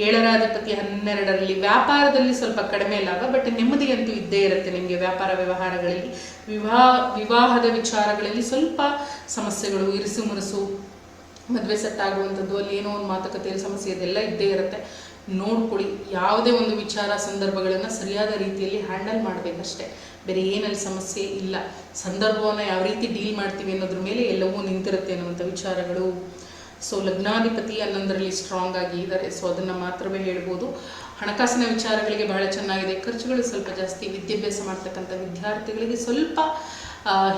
7ರ ಅಧಿಪತಿ 12ರಲ್ಲಿ ವ್ಯಾಪಾರದಲ್ಲಿ ಸ್ವಲ್ಪ ಕಡಿಮೆ ಲಾಭ, ಬಟ್ ನೆಮ್ಮದಿ ಅಂತೂ ಇದ್ದೇ ಇರುತ್ತೆ ನಿಮಗೆ. ವ್ಯಾಪಾರ ವ್ಯವಹಾರಗಳಲ್ಲಿ ವಿವಾಹದ ವಿಚಾರಗಳಲ್ಲಿ ಸ್ವಲ್ಪ ಸಮಸ್ಯೆಗಳು, ಇರಿಸು ಮುರುಸು, ಮದುವೆ ಸೆಟ್ ಆಗುವಂಥದ್ದು, ಅಲ್ಲಿ ಏನೋ ಒಂದು ಮಾತುಕತೆಯಲ್ಲಿ ಸಮಸ್ಯೆ ಇದೆಲ್ಲ ಇದ್ದೇ ಇರುತ್ತೆ. ನೋಡ್ಕೊಳ್ಳಿ. ಯಾವುದೇ ಒಂದು ವಿಚಾರ ಸಂದರ್ಭಗಳನ್ನು ಸರಿಯಾದ ರೀತಿಯಲ್ಲಿ ಹ್ಯಾಂಡಲ್ ಮಾಡಬೇಕಷ್ಟೇ, ಬೇರೆ ಏನಲ್ಲಿ ಸಮಸ್ಯೆ ಇಲ್ಲ. ಸಂದರ್ಭವನ್ನು ಯಾವ ರೀತಿ ಡೀಲ್ ಮಾಡ್ತೀವಿ ಅನ್ನೋದ್ರ ಮೇಲೆ ಎಲ್ಲವೂ ನಿಂತಿರುತ್ತೆ ಅನ್ನುವಂಥ ವಿಚಾರಗಳು. ಸೊ ಲಗ್ನಾಧಿಪತಿ 11ರಲ್ಲಿ ಸ್ಟ್ರಾಂಗ್ ಆಗಿ ಇದ್ದಾರೆ. ಸೊ ಅದನ್ನು ಮಾತ್ರವೇ ಹೇಳ್ಬೋದು. ಹಣಕಾಸಿನ ವಿಚಾರಗಳಿಗೆ ಬಹಳ ಚೆನ್ನಾಗಿದೆ. ಖರ್ಚುಗಳು ಸ್ವಲ್ಪ ಜಾಸ್ತಿ. ವಿದ್ಯಾಭ್ಯಾಸ ಮಾಡ್ತಕ್ಕಂಥ ವಿದ್ಯಾರ್ಥಿಗಳಿಗೆ ಸ್ವಲ್ಪ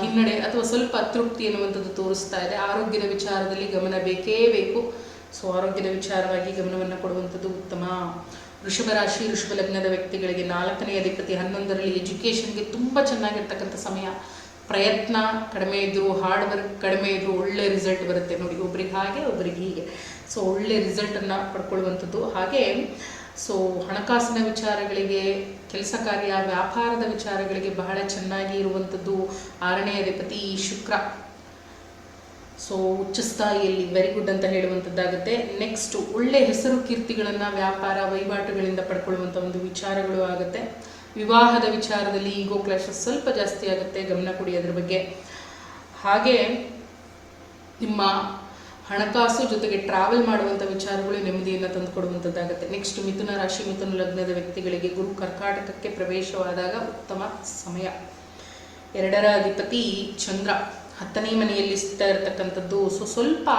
ಹಿನ್ನಡೆ ಅಥವಾ ಸ್ವಲ್ಪ ಅತೃಪ್ತಿ ಎನ್ನುವಂಥದ್ದು ತೋರಿಸ್ತಾ ಇದೆ. ಆರೋಗ್ಯದ ವಿಚಾರದಲ್ಲಿ ಗಮನ ಬೇಕೇ ಬೇಕು. ಸೊ ಆರೋಗ್ಯದ ವಿಚಾರವಾಗಿ ಗಮನವನ್ನು ಕೊಡುವಂಥದ್ದು ಉತ್ತಮ. ವೃಷಭ ರಾಶಿ, ವೃಷಭ ಲಗ್ನದ ವ್ಯಕ್ತಿಗಳಿಗೆ 4ನೇ ಅಧಿಪತಿ 11ರಲ್ಲಿ ಎಜುಕೇಷನ್ಗೆ ತುಂಬ ಚೆನ್ನಾಗಿರ್ತಕ್ಕಂಥ ಸಮಯ. ಪ್ರಯತ್ನ ಕಡಿಮೆ ಇದ್ದರೂ, ಹಾರ್ಡ್ ವರ್ಕ್ ಕಡಿಮೆ ಇದ್ದರೂ ಒಳ್ಳೆ ರಿಸಲ್ಟ್ ಬರುತ್ತೆ ನೋಡಿ. ಒಬ್ರಿಗೆ ಹಾಗೆ, ಒಬ್ರಿಗೆ ಹೀಗೆ. ಸೊ ಒಳ್ಳೆ ರಿಸಲ್ಟನ್ನು ಪಡ್ಕೊಳ್ಳುವಂಥದ್ದು. ಹಾಗೆ ಸೊ ಹಣಕಾಸಿನ ವಿಚಾರಗಳಿಗೆ, ಕೆಲಸ ಕಾರ್ಯ, ವ್ಯಾಪಾರದ ವಿಚಾರಗಳಿಗೆ ಬಹಳ ಚೆನ್ನಾಗಿ ಇರುವಂಥದ್ದು 6ನೇ ಅಧಿಪತಿ ಶುಕ್ರ. ಸೊ ಉಚ್ಚ ಸ್ಥಾಯಿಯಲ್ಲಿ ವೆರಿ ಗುಡ್ ಅಂತ ಹೇಳುವಂಥದ್ದಾಗುತ್ತೆ. ನೆಕ್ಸ್ಟು ಒಳ್ಳೆ ಹೆಸರು ಕೀರ್ತಿಗಳನ್ನು ವ್ಯಾಪಾರ ವಹಿವಾಟುಗಳಿಂದ ಪಡ್ಕೊಳ್ಳುವಂಥ ಒಂದು ವಿಚಾರಗಳು ಆಗುತ್ತೆ. ವಿವಾಹದ ವಿಚಾರದಲ್ಲಿ ಈಗೋ ಕ್ಲಾಶಸ್ ಸ್ವಲ್ಪ ಜಾಸ್ತಿ ಆಗುತ್ತೆ, ಗಮನ ಕೊಡಿ ಅದ್ರ ಬಗ್ಗೆ. ಹಾಗೆ ನಿಮ್ಮ ಹಣಕಾಸು ಜೊತೆಗೆ ಟ್ರಾವೆಲ್ ಮಾಡುವಂಥ ವಿಚಾರಗಳು ನೆಮ್ಮದಿಯನ್ನು ತಂದುಕೊಡುವಂಥದ್ದಾಗುತ್ತೆ. ನೆಕ್ಸ್ಟ್ ಮಿಥುನ ರಾಶಿ, ಮಿಥುನ ಲಗ್ನದ ವ್ಯಕ್ತಿಗಳಿಗೆ ಗುರು ಕರ್ಕಾಟಕಕ್ಕೆ ಪ್ರವೇಶವಾದಾಗ ಉತ್ತಮ ಸಮಯ. 2ರ ಅಧಿಪತಿ ಚಂದ್ರ 10ನೇ ಮನೆಯಲ್ಲಿ ಸ್ಥಿತ ಇರತಕ್ಕಂಥದ್ದು. ಸೊ ಸ್ವಲ್ಪ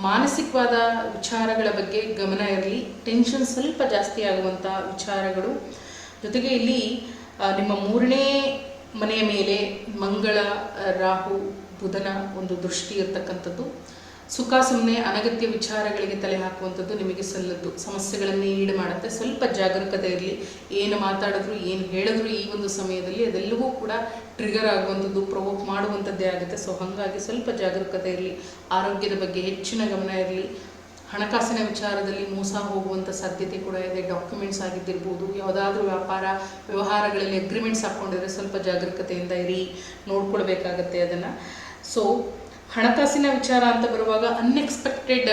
ಮಾನಸಿಕವಾದ ವಿಚಾರಗಳ ಬಗ್ಗೆ ಗಮನ ಇರಲಿ. ಟೆನ್ಷನ್ ಸ್ವಲ್ಪ ಜಾಸ್ತಿ ಆಗುವಂಥ ವಿಚಾರಗಳು. ಜೊತೆಗೆ ಇಲ್ಲಿ ನಿಮ್ಮ 3ನೇ ಮನೆಯ ಮೇಲೆ ಮಂಗಳ, ರಾಹು, ಬುಧನ ಒಂದು ದೃಷ್ಟಿ ಇರತಕ್ಕಂಥದ್ದು. ಸುಖ ಸುಮ್ಮನೆ ಅನಗತ್ಯ ವಿಚಾರಗಳಿಗೆ ತಲೆ ಹಾಕುವಂಥದ್ದು ನಿಮಗೆ ಸಲ್ಲದ್ದು. ಸಮಸ್ಯೆಗಳನ್ನೇ ಈಡು ಮಾಡುತ್ತೆ. ಸ್ವಲ್ಪ ಜಾಗರೂಕತೆ ಇರಲಿ. ಏನು ಮಾತಾಡಿದ್ರು, ಏನು ಹೇಳಿದ್ರು ಈ ಒಂದು ಸಮಯದಲ್ಲಿ ಅದೆಲ್ಲವೂ ಕೂಡ ಟ್ರಿಗರ್ ಆಗುವಂಥದ್ದು, ಪ್ರೊವೋಕ್ ಮಾಡುವಂಥದ್ದೇ ಆಗುತ್ತೆ. ಸೊ ಹಾಗಾಗಿ ಸ್ವಲ್ಪ ಜಾಗರೂಕತೆ ಇರಲಿ. ಆರೋಗ್ಯದ ಬಗ್ಗೆ ಹೆಚ್ಚಿನ ಗಮನ ಇರಲಿ. ಹಣಕಾಸಿನ ವಿಚಾರದಲ್ಲಿ ಮೋಸ ಹೋಗುವಂಥ ಸಾಧ್ಯತೆ ಕೂಡ ಇದೆ. ಡಾಕ್ಯುಮೆಂಟ್ಸ್ ಆಗಿದ್ದಿರ್ಬೋದು, ಯಾವುದಾದ್ರೂ ವ್ಯಾಪಾರ ವ್ಯವಹಾರಗಳಲ್ಲಿ ಅಗ್ರಿಮೆಂಟ್ಸ್ ಹಾಕ್ಕೊಂಡಿದ್ರೆ ಸ್ವಲ್ಪ ಜಾಗರೂಕತೆಯಿಂದ ಇರಿ, ನೋಡ್ಕೊಳ್ಬೇಕಾಗತ್ತೆ ಅದನ್ನು. ಸೊ ಹಣಕಾಸಿನ ವಿಚಾರ ಅಂತ ಬರುವಾಗ ಅನ್ಎಕ್ಸ್ಪೆಕ್ಟೆಡ್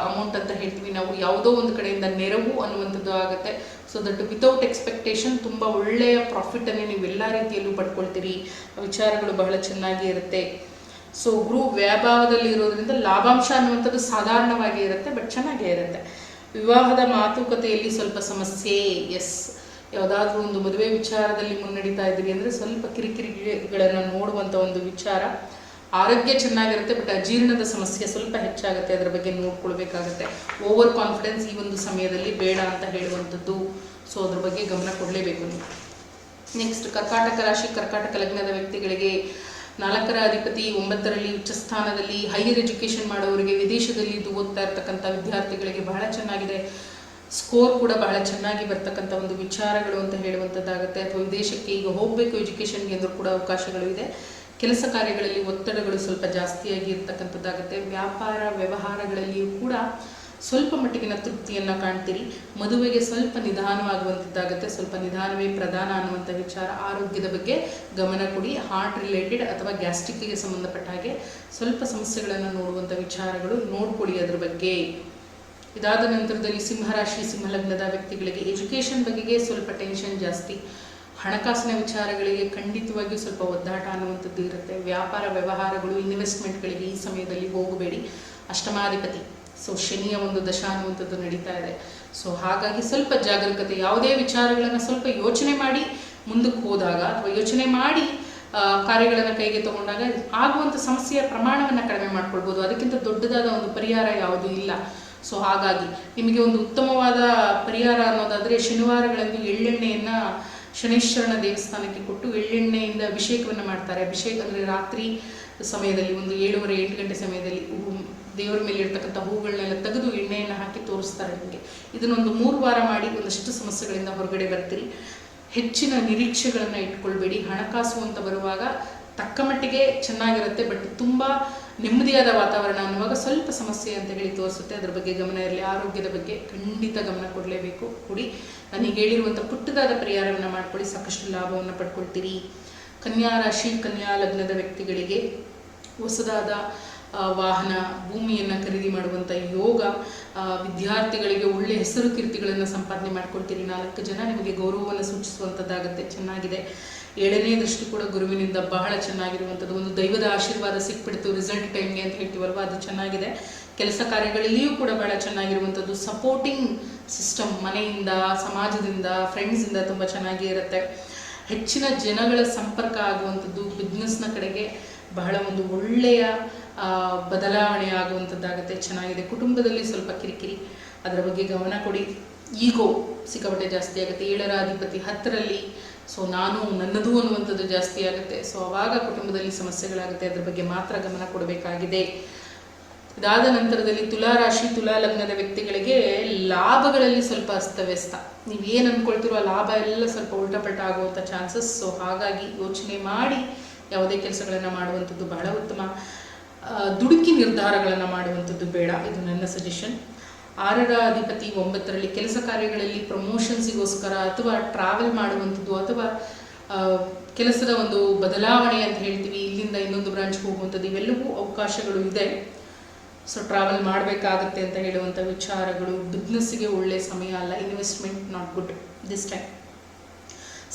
ಅಮೌಂಟ್ ಅಂತ ಹೇಳ್ತೀವಿ ನಾವು, ಯಾವುದೋ ಒಂದು ಕಡೆಯಿಂದ ನೆರವು ಅನ್ನುವಂಥದ್ದು ಆಗುತ್ತೆ. ಸೊ ದಟ್ ವಿತೌಟ್ ಎಕ್ಸ್ಪೆಕ್ಟೇಷನ್ ತುಂಬ ಒಳ್ಳೆಯ ಪ್ರಾಫಿಟನ್ನೇ ನೀವು ಎಲ್ಲ ರೀತಿಯಲ್ಲೂ ಪಡ್ಕೊಳ್ತೀರಿ. ವಿಚಾರಗಳು ಬಹಳ ಚೆನ್ನಾಗಿ ಇರುತ್ತೆ. ಸೊ ಗುರು ವ್ಯಾಭಾವದಲ್ಲಿ ಇರೋದ್ರಿಂದ ಲಾಭಾಂಶ ಅನ್ನುವಂಥದ್ದು ಸಾಧಾರಣವಾಗಿ ಇರುತ್ತೆ, ಬಟ್ ಚೆನ್ನಾಗೇ ಇರುತ್ತೆ. ವಿವಾಹದ ಮಾತುಕತೆಯಲ್ಲಿ ಸ್ವಲ್ಪ ಸಮಸ್ಯೆ. ಎಸ್, ಯಾವುದಾದ್ರೂ ಒಂದು ಮದುವೆ ವಿಚಾರದಲ್ಲಿ ಮುನ್ನಡೀತಾ ಇದ್ದೀರಿ ಅಂದರೆ ಸ್ವಲ್ಪ ಕಿರಿಕಿರಿಗಳನ್ನು ನೋಡುವಂಥ ಒಂದು ವಿಚಾರ. ಆರೋಗ್ಯ ಚೆನ್ನಾಗಿರುತ್ತೆ, ಬಟ್ ಅಜೀರ್ಣದ ಸಮಸ್ಯೆ ಸ್ವಲ್ಪ ಹೆಚ್ಚಾಗುತ್ತೆ, ಅದರ ಬಗ್ಗೆ ನೋಡ್ಕೊಳ್ಬೇಕಾಗತ್ತೆ. ಓವರ್ ಕಾನ್ಫಿಡೆನ್ಸ್ ಈ ಒಂದು ಸಮಯದಲ್ಲಿ ಬೇಡ ಅಂತ ಹೇಳುವಂಥದ್ದು. ಸೊ ಅದ್ರ ಬಗ್ಗೆ ಗಮನ ಕೊಡಲೇಬೇಕು ನೀವು. ನೆಕ್ಸ್ಟ್ ಕರ್ಕಾಟಕ ರಾಶಿ, ಕರ್ಕಾಟಕ ಲಗ್ನದ ವ್ಯಕ್ತಿಗಳಿಗೆ 4ರ ಅಧಿಪತಿ 9ರಲ್ಲಿ ಉಚ್ಚ ಸ್ಥಾನದಲ್ಲಿ. ಹೈಯರ್ ಎಜುಕೇಷನ್ ಮಾಡೋರಿಗೆ, ವಿದೇಶದಲ್ಲಿ ಇದು ಓದ್ತಾ ಇರ್ತಕ್ಕಂಥ ವಿದ್ಯಾರ್ಥಿಗಳಿಗೆ ಬಹಳ ಚೆನ್ನಾಗಿದೆ. ಸ್ಕೋರ್ ಕೂಡ ಬಹಳ ಚೆನ್ನಾಗಿ ಬರ್ತಕ್ಕಂಥ ಒಂದು ವಿಚಾರಗಳು ಅಂತ ಹೇಳುವಂಥದ್ದಾಗುತ್ತೆ. ಅಥವಾ ವಿದೇಶಕ್ಕೆ ಈಗ ಹೋಗಬೇಕು ಎಜುಕೇಷನ್ಗೆ ಅಂದರೂ ಕೂಡ ಅವಕಾಶಗಳು ಇದೆ. ಕೆಲಸ ಕಾರ್ಯಗಳಲ್ಲಿ ಒತ್ತಡಗಳು ಸ್ವಲ್ಪ ಜಾಸ್ತಿಯಾಗಿ ಇರ್ತಕ್ಕಂಥದ್ದಾಗುತ್ತೆ. ವ್ಯಾಪಾರ ವ್ಯವಹಾರಗಳಲ್ಲಿಯೂ ಕೂಡ ಸ್ವಲ್ಪ ಮಟ್ಟಿಗಿನ ತೃಪ್ತಿಯನ್ನು ಕಾಣ್ತೀರಿ. ಮದುವೆಗೆ ಸ್ವಲ್ಪ ನಿಧಾನವಾಗುವಂಥದ್ದಾಗುತ್ತೆ. ಸ್ವಲ್ಪ ನಿಧಾನವೇ ಪ್ರಧಾನ ಅನ್ನುವಂಥ ವಿಚಾರ. ಆರೋಗ್ಯದ ಬಗ್ಗೆ ಗಮನ ಕೊಡಿ. ಹಾರ್ಟ್ ರಿಲೇಟೆಡ್ ಅಥವಾ ಗ್ಯಾಸ್ಟ್ರಿಕ್ಗೆ ಸಂಬಂಧಪಟ್ಟ ಹಾಗೆ ಸ್ವಲ್ಪ ಸಮಸ್ಯೆಗಳನ್ನು ನೋಡುವಂಥ ವಿಚಾರಗಳು ನೋಡ್ಕೊಳ್ಳಿ ಅದ್ರ ಬಗ್ಗೆ. ಇದಾದ ನಂತರದಲ್ಲಿ ಸಿಂಹರಾಶಿ ಸಿಂಹಲಗ್ನದ ವ್ಯಕ್ತಿಗಳಿಗೆ ಎಜುಕೇಷನ್ ಬಗೆಗೆ ಸ್ವಲ್ಪ ಟೆನ್ಷನ್ ಜಾಸ್ತಿ. ಹಣಕಾಸಿನ ವಿಚಾರಗಳಿಗೆ ಖಂಡಿತವಾಗಿಯೂ ಸ್ವಲ್ಪ ಒದ್ದಾಟ ಅನ್ನುವಂಥದ್ದು ಇರುತ್ತೆ. ವ್ಯಾಪಾರ ವ್ಯವಹಾರಗಳು, ಇನ್ವೆಸ್ಟ್ಮೆಂಟ್ಗಳಿಗೆ ಈ ಸಮಯದಲ್ಲಿ ಹೋಗಬೇಡಿ. ಅಷ್ಟಮಾಧಿಪತಿ, ಸೊ ಶನಿಯ ಒಂದು ದಶಾ ಅನ್ನುವಂಥದ್ದು ನಡೀತಾ ಇದೆ. ಸೊ ಹಾಗಾಗಿ ಸ್ವಲ್ಪ ಜಾಗರೂಕತೆ. ಯಾವುದೇ ವಿಚಾರಗಳನ್ನು ಸ್ವಲ್ಪ ಯೋಚನೆ ಮಾಡಿ ಮುಂದಕ್ಕೆ ಹೋದಾಗ ಅಥವಾ ಯೋಚನೆ ಮಾಡಿ ಕಾರ್ಯಗಳನ್ನು ಕೈಗೆ ತಗೊಂಡಾಗ ಆಗುವಂಥ ಸಮಸ್ಯೆಯ ಪ್ರಮಾಣವನ್ನು ಕಡಿಮೆ ಮಾಡ್ಕೊಳ್ಬೋದು. ಅದಕ್ಕಿಂತ ದೊಡ್ಡದಾದ ಒಂದು ಪರಿಹಾರ ಯಾವುದೂ ಇಲ್ಲ. ಸೊ ಹಾಗಾಗಿ ನಿಮಗೆ ಒಂದು ಉತ್ತಮವಾದ ಪರಿಹಾರ ಅನ್ನೋದಾದರೆ ಶನಿವಾರಗಳಲ್ಲಿ ಎಳ್ಳೆಣ್ಣೆಯನ್ನು ಶನೀಶ್ವರನ ದೇವಸ್ಥಾನಕ್ಕೆ ಕೊಟ್ಟು ಎಳ್ಳೆಣ್ಣೆಯಿಂದ ಅಭಿಷೇಕವನ್ನು ಮಾಡ್ತಾರೆ. ಅಭಿಷೇಕ ಅಂದರೆ ರಾತ್ರಿ ಸಮಯದಲ್ಲಿ ಒಂದು 7:30-8 ಗಂಟೆ ಸಮಯದಲ್ಲಿ ದೇವರ ಮೇಲೆ ಇರ್ತಕ್ಕಂಥ ಹೂಗಳನ್ನೆಲ್ಲ ತೆಗೆದು ಎಣ್ಣೆಯನ್ನು ಹಾಕಿ ತೋರಿಸ್ತಾರೆ ನಿಮಗೆ. ಇದನ್ನೊಂದು 3 ವಾರ ಮಾಡಿ ಒಂದಷ್ಟು ಸಮಸ್ಯೆಗಳಿಂದ ಹೊರಗಡೆ ಬರ್ತೀರಿ. ಹೆಚ್ಚಿನ ನಿರೀಕ್ಷೆಗಳನ್ನು ಇಟ್ಕೊಳ್ಬೇಡಿ. ಹಣಕಾಸು ಅಂತ ಬರುವಾಗ ತಕ್ಕ ಮಟ್ಟಿಗೆ ಚೆನ್ನಾಗಿರುತ್ತೆ, ಬಟ್ ತುಂಬ ನೆಮ್ಮದಿಯಾದ ವಾತಾವರಣ ಅನ್ನುವಾಗ ಸ್ವಲ್ಪ ಸಮಸ್ಯೆ ಅಂತ ಹೇಳಿ ತೋರಿಸುತ್ತೆ. ಅದರ ಬಗ್ಗೆ ಗಮನ ಇರಲಿ. ಆರೋಗ್ಯದ ಬಗ್ಗೆ ಖಂಡಿತ ಗಮನ ಕೊಡಲೇಬೇಕು. ಕೊಡಿ. ನನಗೆ ಹೇಳಿರುವಂಥ ಪುಟ್ಟದಾದ ಪರಿಹಾರವನ್ನು ಮಾಡ್ಕೊಳ್ಳಿ, ಸಾಕಷ್ಟು ಲಾಭವನ್ನು ಪಡ್ಕೊಳ್ತೀರಿ. ಕನ್ಯಾ ರಾಶಿ ಕನ್ಯಾ ಲಗ್ನದ ವ್ಯಕ್ತಿಗಳಿಗೆ ಹೊಸದಾದ ವಾಹನ, ಭೂಮಿಯನ್ನು ಖರೀದಿ ಮಾಡುವಂಥ ಯೋಗ. ವಿದ್ಯಾರ್ಥಿಗಳಿಗೆ ಒಳ್ಳೆಯ ಹೆಸರು ಕೀರ್ತಿಗಳನ್ನು ಸಂಪಾದನೆ ಮಾಡ್ಕೊಳ್ತೀರಿ. 4 ಜನ ನಿಮಗೆ ಗೌರವವನ್ನು ಸೂಚಿಸುವಂಥದ್ದಾಗುತ್ತೆ. ಚೆನ್ನಾಗಿದೆ. 7ನೇ ದೃಷ್ಟಿ ಕೂಡ ಗುರುವಿನಿಂದ ಬಹಳ ಚೆನ್ನಾಗಿರುವಂಥದ್ದು. ಒಂದು ದೈವದ ಆಶೀರ್ವಾದ ಸಿಕ್ಬಿಡ್ತು ರಿಸಲ್ಟ್ ಟೈಮ್ಗೆ ಅಂತ ಹೇಳ್ತೀವಲ್ವ, ಅದು ಚೆನ್ನಾಗಿದೆ. ಕೆಲಸ ಕಾರ್ಯಗಳಲ್ಲಿಯೂ ಕೂಡ ಬಹಳ ಚೆನ್ನಾಗಿರುವಂಥದ್ದು. ಸಪೋರ್ಟಿಂಗ್ ಸಿಸ್ಟಮ್ ಮನೆಯಿಂದ, ಸಮಾಜದಿಂದ, ಫ್ರೆಂಡ್ಸಿಂದ ತುಂಬ ಚೆನ್ನಾಗಿ ಇರುತ್ತೆ. ಹೆಚ್ಚಿನ ಜನಗಳ ಸಂಪರ್ಕ ಆಗುವಂಥದ್ದು. ಬಿಸ್ನೆಸ್ನ ಕಡೆಗೆ ಬಹಳ ಒಂದು ಒಳ್ಳೆಯ ಬದಲಾವಣೆ ಆಗುವಂಥದ್ದಾಗುತ್ತೆ. ಚೆನ್ನಾಗಿದೆ. ಕುಟುಂಬದಲ್ಲಿ ಸ್ವಲ್ಪ ಕಿರಿಕಿರಿ, ಅದರ ಬಗ್ಗೆ ಗಮನ ಕೊಡಿ. ಈಗೋ ಸಿಕ್ಕಾಪಟ್ಟೆ ಜಾಸ್ತಿ ಆಗುತ್ತೆ. 7ರ ಅಧಿಪತಿ 10ರಲ್ಲಿ. ಸೊ ನಾನು ನನ್ನದು ಅನ್ನುವಂಥದ್ದು ಜಾಸ್ತಿ ಆಗುತ್ತೆ. ಸೊ ಆವಾಗ ಕುಟುಂಬದಲ್ಲಿ ಸಮಸ್ಯೆಗಳಾಗುತ್ತೆ. ಅದ್ರ ಬಗ್ಗೆ ಮಾತ್ರ ಗಮನ ಕೊಡಬೇಕಾಗಿದೆ. ಇದಾದ ನಂತರದಲ್ಲಿ ತುಲಾರಾಶಿ ತುಲಾ ಲಗ್ನದ ವ್ಯಕ್ತಿಗಳಿಗೆ ಲಾಭಗಳಲ್ಲಿ ಸ್ವಲ್ಪ ಅಸ್ತವ್ಯಸ್ತ. ನೀವೇನು ಅಂದ್ಕೊಳ್ತಿರೋ ಆ ಲಾಭ ಎಲ್ಲ ಸ್ವಲ್ಪ ಉಲ್ಟಪಲ್ಟ ಆಗುವಂಥ ಚಾನ್ಸಸ್. ಸೊ ಹಾಗಾಗಿ ಯೋಚನೆ ಮಾಡಿ ಯಾವುದೇ ಕೆಲಸಗಳನ್ನು ಮಾಡುವಂಥದ್ದು ಬಹಳ ಉತ್ತಮ. ದುಡುಕಿ ನಿರ್ಧಾರಗಳನ್ನು ಮಾಡುವಂಥದ್ದು ಬೇಡ. ಇದು ನನ್ನ ಸಜೆಷನ್. 6ರ ಅಧಿಪತಿ 9ರಲ್ಲಿ. ಕೆಲಸ ಕಾರ್ಯಗಳಲ್ಲಿ ಪ್ರಮೋಷನ್ಸಿಗೋಸ್ಕರ ಅಥವಾ ಟ್ರಾವೆಲ್ ಮಾಡುವಂಥದ್ದು ಅಥವಾ ಕೆಲಸದ ಒಂದು ಬದಲಾವಣೆ ಅಂತ ಹೇಳ್ತೀವಿ, ಇಲ್ಲಿಂದ ಇನ್ನೊಂದು ಬ್ರಾಂಚ್ಗೆ ಹೋಗುವಂಥದ್ದು, ಇವೆಲ್ಲವೂ ಅವಕಾಶಗಳು ಇದೆ. ಸೊ ಟ್ರಾವೆಲ್ ಮಾಡಬೇಕಾಗತ್ತೆ ಅಂತ ಹೇಳುವಂಥ ವಿಚಾರಗಳು. ಬಿಸ್ನೆಸ್ಸಿಗೆ ಒಳ್ಳೆಯ ಸಮಯ ಅಲ್ಲ. Investment not good this time.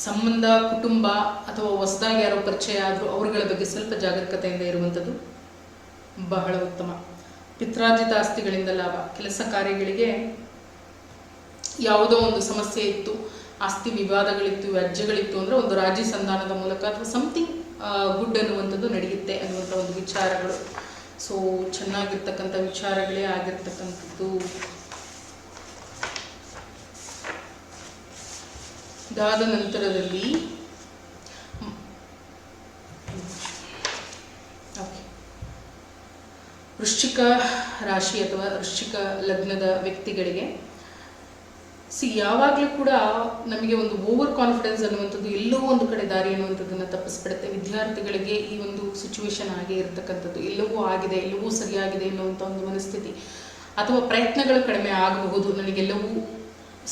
ಸಂಬಂಧ, ಕುಟುಂಬ ಅಥವಾ ಹೊಸದಾಗಿ ಯಾರೋ ಪರಿಚಯ ಆದರೂ ಅವರುಗಳ ಬಗ್ಗೆ ಸ್ವಲ್ಪ ಜಾಗರೂಕತೆಯಿಂದ ಇರುವಂಥದ್ದು ಬಹಳ ಉತ್ತಮ. ಪಿತ್ರಾರ್ಜಿತ ಆಸ್ತಿಗಳಿಂದ ಲಾಭ. ಕೆಲಸ ಕಾರ್ಯಗಳಿಗೆ ಯಾವುದೋ ಒಂದು ಸಮಸ್ಯೆ ಇತ್ತು, ಆಸ್ತಿ ವಿವಾದಗಳಿತ್ತು, ವ್ಯಾಜ್ಯಗಳಿತ್ತು ಅಂದರೆ ಒಂದು ರಾಜಿ ಸಂಧಾನದ ಮೂಲಕ ಅಥವಾ ಸಮಥಿಂಗ್ ಗುಡ್ ಅನ್ನುವಂಥದ್ದು ನಡೆಯುತ್ತೆ ಅನ್ನುವಂಥ ಒಂದು ವಿಚಾರಗಳು. ಸೊ ಚೆನ್ನಾಗಿರ್ತಕ್ಕಂಥ ವಿಚಾರಗಳೇ ಆಗಿರ್ತಕ್ಕಂಥದ್ದು. ಇದಾದ ನಂತರದಲ್ಲಿ ವೃಶ್ಚಿಕ ರಾಶಿ ಅಥವಾ ವೃಶ್ಚಿಕ ಲಗ್ನದ ವ್ಯಕ್ತಿಗಳಿಗೆ ಯಾವಾಗಲೂ ಕೂಡ ನಮಗೆ ಒಂದು ಓವರ್ ಕಾನ್ಫಿಡೆನ್ಸ್ ಅನ್ನುವಂಥದ್ದು ಎಲ್ಲೋ ಒಂದು ಕಡೆ ದಾರಿ ಅನ್ನುವಂಥದ್ದನ್ನು ತಪ್ಪಿಸ್ಬಿಡುತ್ತೆ. ವಿದ್ಯಾರ್ಥಿಗಳಿಗೆ ಈ ಒಂದು ಸಿಚುವೇಶನ್ ಆಗೇ ಇರತಕ್ಕಂಥದ್ದು. ಎಲ್ಲವೂ ಆಗಿದೆ, ಎಲ್ಲವೂ ಸರಿಯಾಗಿದೆ ಎನ್ನುವಂಥ ಒಂದು ಮನಸ್ಥಿತಿ ಅಥವಾ ಪ್ರಯತ್ನಗಳು ಕಡಿಮೆ ಆಗಬಹುದು. ನನಗೆಲ್ಲವೂ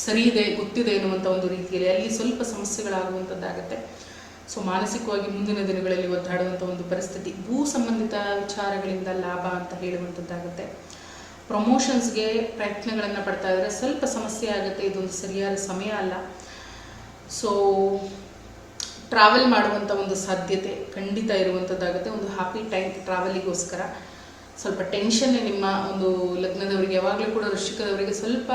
ಸರಿ ಇದೆ, ಗೊತ್ತಿದೆ ಎನ್ನುವಂಥ ಒಂದು ರೀತಿಯಲ್ಲಿ ಅಲ್ಲಿ ಸ್ವಲ್ಪ ಸಮಸ್ಯೆಗಳಾಗುವಂಥದ್ದಾಗತ್ತೆ. ಸೊ ಮಾನಸಿಕವಾಗಿ ಮುಂದಿನ ದಿನಗಳಲ್ಲಿ ಒದ್ದಾಡುವಂಥ ಒಂದು ಪರಿಸ್ಥಿತಿ. ಭೂ ಸಂಬಂಧಿತ ವಿಚಾರಗಳಿಂದ ಲಾಭ ಅಂತ ಹೇಳುವಂಥದ್ದಾಗುತ್ತೆ. ಪ್ರಮೋಷನ್ಸ್ಗೆ ಪ್ರಯತ್ನಗಳನ್ನು ಪಡ್ತಾ ಇದ್ದರೆ ಸ್ವಲ್ಪ ಸಮಸ್ಯೆ ಆಗುತ್ತೆ. ಇದೊಂದು ಸರಿಯಾದ ಸಮಯ ಅಲ್ಲ. ಸೊ ಟ್ರಾವೆಲ್ ಮಾಡುವಂಥ ಒಂದು ಸಾಧ್ಯತೆ ಖಂಡಿತ ಇರುವಂಥದ್ದಾಗುತ್ತೆ. ಒಂದು ಹ್ಯಾಪಿ ಟೈಮ್ ಟ್ರಾವೆಲಿಗೋಸ್ಕರ. ಸ್ವಲ್ಪ ಟೆನ್ಷನ್ನೇ ನಿಮ್ಮ ಒಂದು ಲಗ್ನದವರಿಗೆ. ಯಾವಾಗಲೂ ಕೂಡ ವೃಶ್ಚಿಕದವರಿಗೆ ಸ್ವಲ್ಪ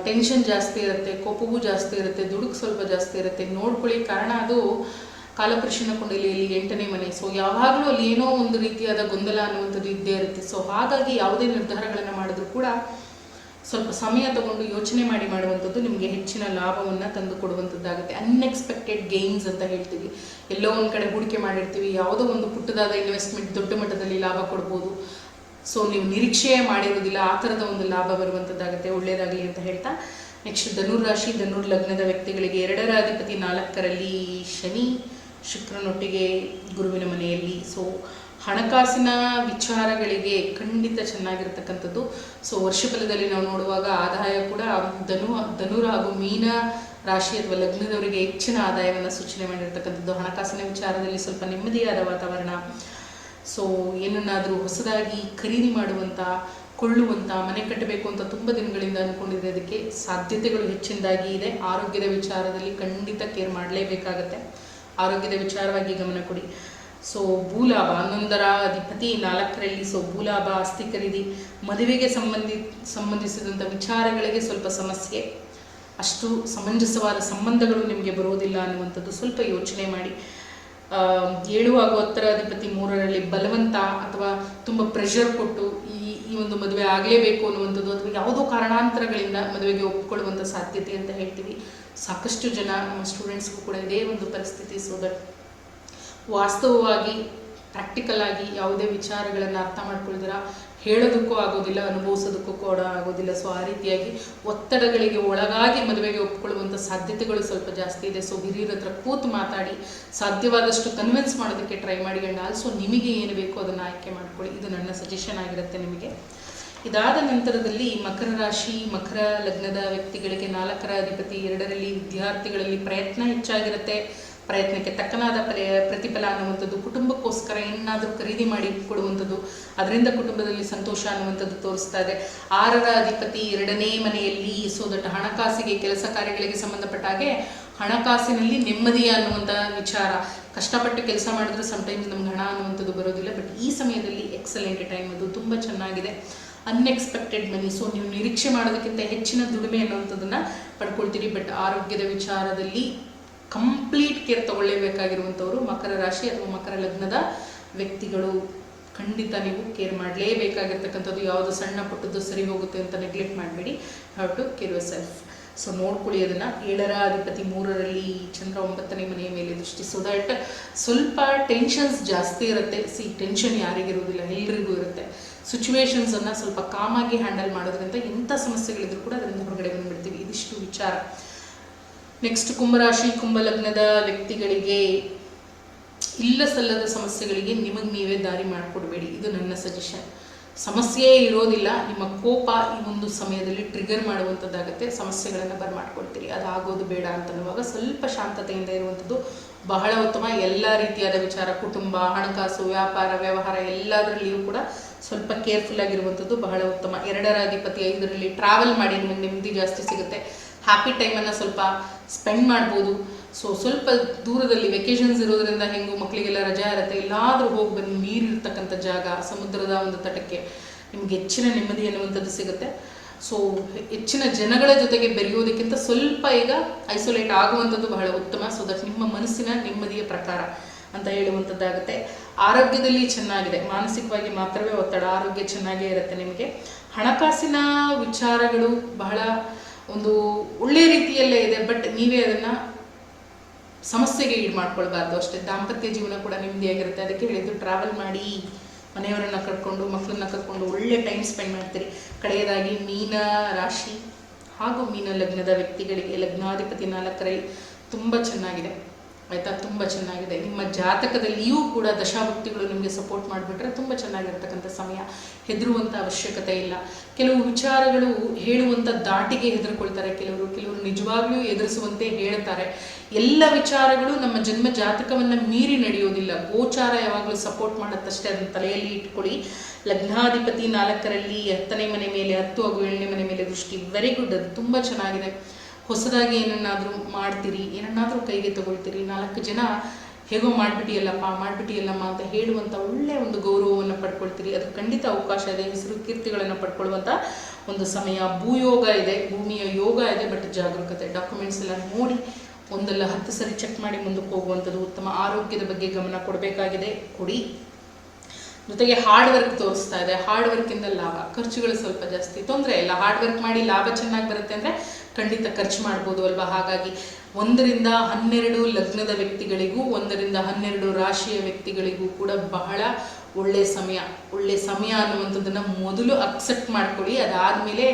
ಟೆನ್ಷನ್ ಜಾಸ್ತಿ ಇರುತ್ತೆ, ಕೋಪವೂ ಜಾಸ್ತಿ ಇರುತ್ತೆ, ದುಡುಕು ಸ್ವಲ್ಪ ಜಾಸ್ತಿ ಇರುತ್ತೆ. ನೋಡ್ಕೊಳ್ಳಿ. ಕಾರಣ ಅದು ಕಾಲಪುರುಷನ ಕುಂಡಲಿಯಲ್ಲಿ 8ನೇ ಮನೆ. ಸೊ ಯಾವಾಗಲೂ ಅಲ್ಲಿ ಏನೋ ಒಂದು ರೀತಿಯಾದ ಗೊಂದಲ ಅನ್ನುವಂಥದ್ದು ಇದ್ದೇ ಇರುತ್ತೆ. ಸೊ ಹಾಗಾಗಿ ಯಾವುದೇ ನಿರ್ಧಾರಗಳನ್ನು ಮಾಡಿದ್ರು ಕೂಡ ಸ್ವಲ್ಪ ಸಮಯ ತಗೊಂಡು ಯೋಚನೆ ಮಾಡಿ ಮಾಡುವಂಥದ್ದು ನಿಮಗೆ ಹೆಚ್ಚಿನ ಲಾಭವನ್ನು ತಂದು ಕೊಡುವಂಥದ್ದಾಗುತ್ತೆ. ಅನ್ಎಕ್ಸ್ಪೆಕ್ಟೆಡ್ ಗೇನ್ಸ್ ಅಂತ ಹೇಳ್ತೀವಿ. ಎಲ್ಲೋ ಒಂದು ಕಡೆ ಹೂಡಿಕೆ ಮಾಡಿರ್ತೀವಿ, ಯಾವುದೋ ಒಂದು ಪುಟ್ಟದಾದ ಇನ್ವೆಸ್ಟ್ಮೆಂಟ್ ದೊಡ್ಡ ಮಟ್ಟದಲ್ಲಿ ಲಾಭ ಕೊಡ್ಬೋದು. ಸೊ ನೀವು ನಿರೀಕ್ಷೆ ಮಾಡಿರೋದಿಲ್ಲ, ಆ ಥರದ ಒಂದು ಲಾಭ ಬರುವಂಥದ್ದಾಗುತ್ತೆ. ಒಳ್ಳೆಯದಾಗಲಿ ಅಂತ ಹೇಳ್ತಾ ನೆಕ್ಸ್ಟ್ ಧನುರ್ ರಾಶಿ, ಧನುರ್ ಲಗ್ನದ ವ್ಯಕ್ತಿಗಳಿಗೆ 2ರ ಅಧಿಪತಿ 4ರಲ್ಲಿ ಶನಿ, ಶುಕ್ರನೊಟ್ಟಿಗೆ ಗುರುವಿನ ಮನೆಯಲ್ಲಿ. ಸೊ ಹಣಕಾಸಿನ ವಿಚಾರಗಳಿಗೆ ಖಂಡಿತ ಚೆನ್ನಾಗಿರ್ತಕ್ಕಂಥದ್ದು. ಸೊ ವರ್ಷಫಲದಲ್ಲಿ ನಾವು ನೋಡುವಾಗ ಆದಾಯ ಕೂಡ ಧನುರ್ ಹಾಗೂ ಮೀನ ರಾಶಿ ಅಥವಾ ಲಗ್ನದವರಿಗೆ ಹೆಚ್ಚಿನ ಆದಾಯವನ್ನು ಸೂಚನೆ ಮಾಡಿರ್ತಕ್ಕಂಥದ್ದು. ಹಣಕಾಸಿನ ವಿಚಾರದಲ್ಲಿ ಸ್ವಲ್ಪ ನೆಮ್ಮದಿಯಾದ ವಾತಾವರಣ. ಸೊ ಏನನ್ನಾದರೂ ಹೊಸದಾಗಿ ಖರೀದಿ ಮಾಡುವಂಥ, ಕೊಳ್ಳುವಂಥ, ಮನೆ ಕಟ್ಟಬೇಕು ಅಂತ ತುಂಬ ದಿನಗಳಿಂದ ಅಂದ್ಕೊಂಡಿದೆ, ಅದಕ್ಕೆ ಸಾಧ್ಯತೆಗಳು ಹೆಚ್ಚಿನದಾಗಿ ಇದೆ. ಆರೋಗ್ಯದ ವಿಚಾರದಲ್ಲಿ ಖಂಡಿತ ಕೇರ್ ಮಾಡಲೇಬೇಕಾಗತ್ತೆ. ಆರೋಗ್ಯದ ವಿಚಾರವಾಗಿ ಗಮನ ಕೊಡಿ. ಸೊ ಭೂಲಾಭ 11ರ ಅಧಿಪತಿ 4ರಲ್ಲಿ. ಸೊ ಭೂಲಾಭ, ಆಸ್ತಿ ಖರೀದಿ, ಮದುವೆಗೆ ಸಂಬಂಧಿಸಿದಂಥ ವಿಚಾರಗಳಿಗೆ ಸ್ವಲ್ಪ ಸಮಸ್ಯೆ. ಅಷ್ಟು ಸಮಂಜಸವಾದ ಸಂಬಂಧಗಳು ನಿಮಗೆ ಬರೋದಿಲ್ಲ ಅನ್ನುವಂಥದ್ದು ಸ್ವಲ್ಪ ಯೋಚನೆ ಮಾಡಿ. 7 ಹಾಗೂ 10ರ ಅಧಿಪತಿ 3ರಲ್ಲಿ ಬಲವಂತ ಅಥವಾ ತುಂಬ ಪ್ರೆಷರ್ ಕೊಟ್ಟು ಈ ಒಂದು ಮದುವೆ ಆಗಲೇಬೇಕು ಅನ್ನುವಂಥದ್ದು, ಅಥವಾ ಯಾವುದೋ ಕಾರಣಾಂತರಗಳಿಂದ ಮದುವೆಗೆ ಒಪ್ಪಿಕೊಳ್ಳುವಂಥ ಸಾಧ್ಯತೆ ಅಂತ ಹೇಳ್ತೀವಿ. ಸಾಕಷ್ಟು ಜನ ನಮ್ಮ ಸ್ಟೂಡೆಂಟ್ಸ್ಗೂ ಕೂಡ ಇದೇ ಒಂದು ಪರಿಸ್ಥಿತಿ. ಸೊ ದಟ್ ವಾಸ್ತವವಾಗಿ ಪ್ರಾಕ್ಟಿಕಲ್ ಆಗಿ ಯಾವುದೇ ವಿಚಾರಗಳನ್ನು ಅರ್ಥ ಮಾಡ್ಕೊಳ್ದಿರ ಹೇಳೋದಕ್ಕೂ ಆಗೋದಿಲ್ಲ, ಅನುಭವಿಸೋದಕ್ಕೂ ಕೂಡ ಆಗೋದಿಲ್ಲ. ಸೊ ಆ ರೀತಿಯಾಗಿ ಒತ್ತಡಗಳಿಗೆ ಒಳಗಾಗಿ ಮದುವೆಗೆ ಒಪ್ಪಿಕೊಳ್ಳುವಂಥ ಸಾಧ್ಯತೆಗಳು ಸ್ವಲ್ಪ ಜಾಸ್ತಿ ಇದೆ. ಸೊ ಹಿರಿಯರ ಹತ್ರ ಕೂತು ಮಾತಾಡಿ ಸಾಧ್ಯವಾದಷ್ಟು ಕನ್ವಿನ್ಸ್ ಮಾಡೋದಕ್ಕೆ ಟ್ರೈ ಮಾಡಿ. ಆ್ಯಂಡ್ ಆಲ್ಸೋ ನಿಮಗೆ ಏನು ಬೇಕೋ ಅದನ್ನು ಆಯ್ಕೆ ಮಾಡ್ಕೊಳ್ಳಿ. ಇದು ನನ್ನ ಸಜೆಷನ್ ಆಗಿರುತ್ತೆ ನಿಮಗೆ. ಇದಾದ ನಂತರದಲ್ಲಿ ಮಕರ ರಾಶಿ, ಮಕರ ಲಗ್ನದ ವ್ಯಕ್ತಿಗಳಿಗೆ 4ರ ಅಧಿಪತಿ 2ರಲ್ಲಿ. ವಿದ್ಯಾರ್ಥಿಗಳಲ್ಲಿ ಪ್ರಯತ್ನ ಹೆಚ್ಚಾಗಿರುತ್ತೆ. ಪ್ರಯತ್ನಕ್ಕೆ ತಕ್ಕನಾದ ಪ್ರತಿಫಲ ಅನ್ನುವಂಥದ್ದು. ಕುಟುಂಬಕ್ಕೋಸ್ಕರ ಏನಾದರೂ ಖರೀದಿ ಮಾಡಿ ಕೊಡುವಂಥದ್ದು, ಅದರಿಂದ ಕುಟುಂಬದಲ್ಲಿ ಸಂತೋಷ ಅನ್ನುವಂಥದ್ದು ತೋರಿಸ್ತಾ ಇದೆ. 6ರ ಅಧಿಪತಿ 2ನೇ ಮನೆಯಲ್ಲಿ. ಸೊ ದಟ್ ಹಣಕಾಸಿಗೆ, ಕೆಲಸ ಕಾರ್ಯಗಳಿಗೆ ಸಂಬಂಧಪಟ್ಟ ಹಾಗೆ ಹಣಕಾಸಿನಲ್ಲಿ ನೆಮ್ಮದಿಯ ಅನ್ನುವಂಥ ವಿಚಾರ. ಕಷ್ಟಪಟ್ಟು ಕೆಲಸ ಮಾಡಿದ್ರೆ ಸಮ್ಟೈಮ್ಸ್ ನಮ್ಗೆ ಹಣ ಅನ್ನುವಂಥದ್ದು ಬರೋದಿಲ್ಲ. ಬಟ್ ಈ ಸಮಯದಲ್ಲಿ ಎಕ್ಸಲೆಂಟ್ ಟೈಮ್, ಅದು ತುಂಬ ಚೆನ್ನಾಗಿದೆ. Unexpected money. ಸೊ ನೀವು ನಿರೀಕ್ಷೆ ಮಾಡೋದಕ್ಕಿಂತ ಹೆಚ್ಚಿನ ದುಡಿಮೆ ಅನ್ನುವಂಥದ್ದನ್ನು ಪಡ್ಕೊಳ್ತೀರಿ. ಬಟ್ ಆರೋಗ್ಯದ ವಿಚಾರದಲ್ಲಿ ಕಂಪ್ಲೀಟ್ ಕೇರ್ ತಗೊಳ್ಳೇಬೇಕಾಗಿರುವಂಥವ್ರು ಮಕರ ರಾಶಿ ಅಥವಾ ಮಕರ ಲಗ್ನದ ವ್ಯಕ್ತಿಗಳು. ಖಂಡಿತ ನೀವು ಕೇರ್ ಮಾಡಲೇಬೇಕಾಗಿರ್ತಕ್ಕಂಥದ್ದು. ಯಾವುದು ಸಣ್ಣ ಪುಟ್ಟದ್ದು ಸರಿ ಹೋಗುತ್ತೆ ಅಂತ ನೆಗ್ಲೆಕ್ಟ್ ಮಾಡಬೇಡಿ. Have to care yourself. So ನೋಡ್ಕೊಳ್ಳಿ ಅದನ್ನು. 7ರ ಅಧಿಪತಿ 3ರಲ್ಲಿ, ಚಂದ್ರ 9ನೇ ಮನೆಯ ಮೇಲೆ ದೃಷ್ಟಿ. ಸೊ ದಟ್ ಸ್ವಲ್ಪ ಟೆನ್ಷನ್ಸ್ ಜಾಸ್ತಿ ಇರುತ್ತೆ. ಟೆನ್ಷನ್ ಯಾರಿಗಿರುವುದಿಲ್ಲ, ಎಲ್ಲರಿಗೂ ಇರುತ್ತೆ. ಸಿಚುವೇಶನ್ಸನ್ನು ಸ್ವಲ್ಪ ಕಾಮಾಗಿ ಹ್ಯಾಂಡಲ್ ಮಾಡೋದ್ರಿಂದ ಎಂಥ ಸಮಸ್ಯೆಗಳಿದ್ರು ಕೂಡ ಅದರಿಂದ ಹೊರಗಡೆ ಬಂದುಬಿಡ್ತೀವಿ. ಇದಿಷ್ಟು ವಿಚಾರ. ನೆಕ್ಸ್ಟ್ ಕುಂಭರಾಶಿ, ಕುಂಭಲಗ್ನದ ವ್ಯಕ್ತಿಗಳಿಗೆ ಇಲ್ಲ ಸಲ್ಲದ ಸಮಸ್ಯೆಗಳಿಗೆ ನಿಮಗೆ ನೀವೇ ದಾರಿ ಮಾಡಿಕೊಡ್ಬೇಡಿ. ಇದು ನನ್ನ ಸಜೆಷನ್. ಸಮಸ್ಯೆ ಇರೋದಿಲ್ಲ, ನಿಮ್ಮ ಕೋಪ ಈ ಒಂದು ಸಮಯದಲ್ಲಿ ಟ್ರಿಗರ್ ಮಾಡುವಂಥದ್ದಾಗುತ್ತೆ. ಸಮಸ್ಯೆಗಳನ್ನು ಬರ್ಮಾಡ್ಕೊಳ್ತೀರಿ. ಅದಾಗೋದು ಬೇಡ ಅಂತನ್ನುವಾಗ ಸ್ವಲ್ಪ ಶಾಂತತೆಯಿಂದ ಇರುವಂಥದ್ದು ಬಹಳ ಉತ್ತಮ. ಎಲ್ಲ ರೀತಿಯಾದ ವಿಚಾರ, ಕುಟುಂಬ, ಹಣಕಾಸು, ವ್ಯಾಪಾರ, ವ್ಯವಹಾರ ಎಲ್ಲದರಲ್ಲಿಯೂ ಕೂಡ ಸ್ವಲ್ಪ ಕೇರ್ಫುಲ್ ಆಗಿರುವಂಥದ್ದು ಬಹಳ ಉತ್ತಮ. 2ರ ಅಧಿಪತಿ 5ರಲ್ಲಿ. ಟ್ರಾವೆಲ್ ಮಾಡಿ, ನಿಮಗೆ ನೆಮ್ಮದಿ ಜಾಸ್ತಿ ಸಿಗುತ್ತೆ. ಹ್ಯಾಪಿ ಟೈಮನ್ನು ಸ್ವಲ್ಪ ಸ್ಪೆಂಡ್ ಮಾಡ್ಬೋದು. ಸೊ ಸ್ವಲ್ಪ ದೂರದಲ್ಲಿ ವೆಕೇಷನ್ಸ್ ಇರೋದ್ರಿಂದ ಹೆಂಗೂ ಮಕ್ಕಳಿಗೆಲ್ಲ ರಜಾ ಇರುತ್ತೆ, ಎಲ್ಲಾದರೂ ಹೋಗಿ ಬಂದು ನೀರಿರ್ತಕ್ಕಂಥ ಜಾಗ, ಸಮುದ್ರದ ಒಂದು ತಟಕ್ಕೆ ನಿಮ್ಗೆ ಹೆಚ್ಚಿನ ನೆಮ್ಮದಿ ಅನ್ನುವಂಥದ್ದು ಸಿಗುತ್ತೆ. ಸೊ ಹೆಚ್ಚಿನ ಜನಗಳ ಜೊತೆಗೆ ಬೆರೆಯೋದಕ್ಕಿಂತ ಸ್ವಲ್ಪ ಈಗ ಐಸೋಲೇಟ್ ಆಗುವಂಥದ್ದು ಬಹಳ ಉತ್ತಮ. ಸೊ ದಟ್ ನಿಮ್ಮ ಮನಸ್ಸಿನ ನೆಮ್ಮದಿಯ ಪ್ರಕಾರ ಅಂತ ಹೇಳುವಂಥದ್ದಾಗುತ್ತೆ. ಆರೋಗ್ಯದಲ್ಲಿ ಚೆನ್ನಾಗಿದೆ. ಮಾನಸಿಕವಾಗಿ ಮಾತ್ರವೇ ಒತ್ತಡ, ಆರೋಗ್ಯ ಚೆನ್ನಾಗೇ ಇರುತ್ತೆ ನಿಮಗೆ. ಹಣಕಾಸಿನ ವಿಚಾರಗಳು ಬಹಳ ಒಂದು ಒಳ್ಳೆಯ ರೀತಿಯಲ್ಲೇ ಇದೆ. ಬಟ್ ನೀವೇ ಅದನ್ನು ಸಮಸ್ಯೆಗೆ ಈಡು ಮಾಡ್ಕೊಳ್ಬಾರ್ದು ಅಷ್ಟೇ. ದಾಂಪತ್ಯ ಜೀವನ ಕೂಡ ನೆಮ್ಮದಿಯಾಗಿರುತ್ತೆ. ಅದಕ್ಕೆ ಹೇಳಿದ್ದು ಟ್ರಾವೆಲ್ ಮಾಡಿ, ಮನೆಯವರನ್ನು ಕರ್ಕೊಂಡು, ಮಕ್ಕಳನ್ನ ಕರ್ಕೊಂಡು ಒಳ್ಳೆ ಟೈಮ್ ಸ್ಪೆಂಡ್ ಮಾಡ್ತೀರಿ. ಕಡೆಯದಾಗಿ ಮೀನ ರಾಶಿ ಹಾಗೂ ಮೀನ ಲಗ್ನದ ವ್ಯಕ್ತಿಗಳಿಗೆ ಲಗ್ನಾಧಿಪತಿ 4ರಲ್ಲಿ ತುಂಬ ಚೆನ್ನಾಗಿದೆ. ಆಯಿತಾ, ತುಂಬ ಚೆನ್ನಾಗಿದೆ. ನಿಮ್ಮ ಜಾತಕದಲ್ಲಿಯೂ ಕೂಡ ದಶಾಭುಕ್ತಿಗಳು ನಿಮಗೆ ಸಪೋರ್ಟ್ ಮಾಡಿಬಿಟ್ರೆ ತುಂಬ ಚೆನ್ನಾಗಿರ್ತಕ್ಕಂಥ ಸಮಯ. ಹೆದರುವಂಥ ಅವಶ್ಯಕತೆ ಇಲ್ಲ. ಕೆಲವು ವಿಚಾರಗಳು ಹೇಳುವಂಥ ದಾಟಿಗೆ ಹೆದರ್ಕೊಳ್ತಾರೆ ಕೆಲವರು ನಿಜವಾಗ್ಲೂ ಎದುರಿಸುವಂತೆ ಹೇಳ್ತಾರೆ. ಎಲ್ಲ ವಿಚಾರಗಳು ನಮ್ಮ ಜನ್ಮ ಜಾತಕವನ್ನು ಮೀರಿ ನಡೆಯೋದಿಲ್ಲ. ಗೋಚಾರ ಯಾವಾಗಲೂ ಸಪೋರ್ಟ್ ಮಾಡುತ್ತಷ್ಟೇ, ಅದನ್ನು ತಲೆಯಲ್ಲಿ ಇಟ್ಕೊಳ್ಳಿ. ಲಗ್ನಾಧಿಪತಿ 4ರಲ್ಲಿ 10ನೇ ಮನೆ ಮೇಲೆ, 10 ಹಾಗೂ 7ನೇ ಮನೆ ಮೇಲೆ ದೃಷ್ಟಿ. ವೆರಿ ಗುಡ್, ಅದು ತುಂಬ ಚೆನ್ನಾಗಿದೆ. ಹೊಸದಾಗಿ ಏನನ್ನಾದರೂ ಮಾಡ್ತೀರಿ, ಏನನ್ನಾದರೂ ಕೈಗೆ ತಗೊಳ್ತೀರಿ. 4 ಜನ ಹೇಗೋ ಮಾಡಿಬಿಟ್ಟಿಯಲ್ಲಮ್ಮ ಅಂತ ಹೇಳುವಂಥ ಒಳ್ಳೆಯ ಒಂದು ಗೌರವವನ್ನು ಪಡ್ಕೊಳ್ತೀರಿ. ಅದು ಖಂಡಿತ ಅವಕಾಶ ಇದೆ. ಹೆಸರು ಕೀರ್ತಿಗಳನ್ನು ಪಡ್ಕೊಳ್ಳುವಂಥ ಒಂದು ಸಮಯ. ಭೂಯೋಗ ಇದೆ, ಭೂಮಿಯ ಯೋಗ ಇದೆ. ಬಟ್ ಜಾಗರೂಕತೆ, ಡಾಕ್ಯುಮೆಂಟ್ಸ್ ಎಲ್ಲ ನೋಡಿ ಒಂದಲ್ಲ 10 ಸರಿ ಚೆಕ್ ಮಾಡಿ ಮುಂದಕ್ಕೆ ಹೋಗುವಂಥದ್ದು ಉತ್ತಮ. ಆರೋಗ್ಯದ ಬಗ್ಗೆ ಗಮನ ಕೊಡಬೇಕಾಗಿದೆ, ಕೊಡಿ. ಜೊತೆಗೆ ಹಾರ್ಡ್ ವರ್ಕ್ ತೋರಿಸ್ತಾ ಇದೆ. ಹಾರ್ಡ್ ವರ್ಕಿಂದ ಲಾಭ, ಖರ್ಚುಗಳು ಸ್ವಲ್ಪ ಜಾಸ್ತಿ, ತೊಂದರೆ ಇಲ್ಲ. ಹಾರ್ಡ್ ವರ್ಕ್ ಮಾಡಿ ಲಾಭ ಚೆನ್ನಾಗಿ ಬರುತ್ತೆ ಅಂದರೆ ಖಂಡಿತ ಖರ್ಚು ಮಾಡ್ಬೋದು ಅಲ್ವಾ. ಹಾಗಾಗಿ 1 ರಿಂದ 12 ಲಗ್ನದ ವ್ಯಕ್ತಿಗಳಿಗೂ 1 ರಿಂದ 12 ರಾಶಿಯ ವ್ಯಕ್ತಿಗಳಿಗೂ ಕೂಡ ಬಹಳ ಒಳ್ಳೆ ಸಮಯ ಅನ್ನುವಂಥದ್ದನ್ನು ಮೊದಲು ಅಕ್ಸೆಪ್ಟ್ ಮಾಡ್ಕೊಳ್ಳಿ. ಅದಾದಮೇಲೆ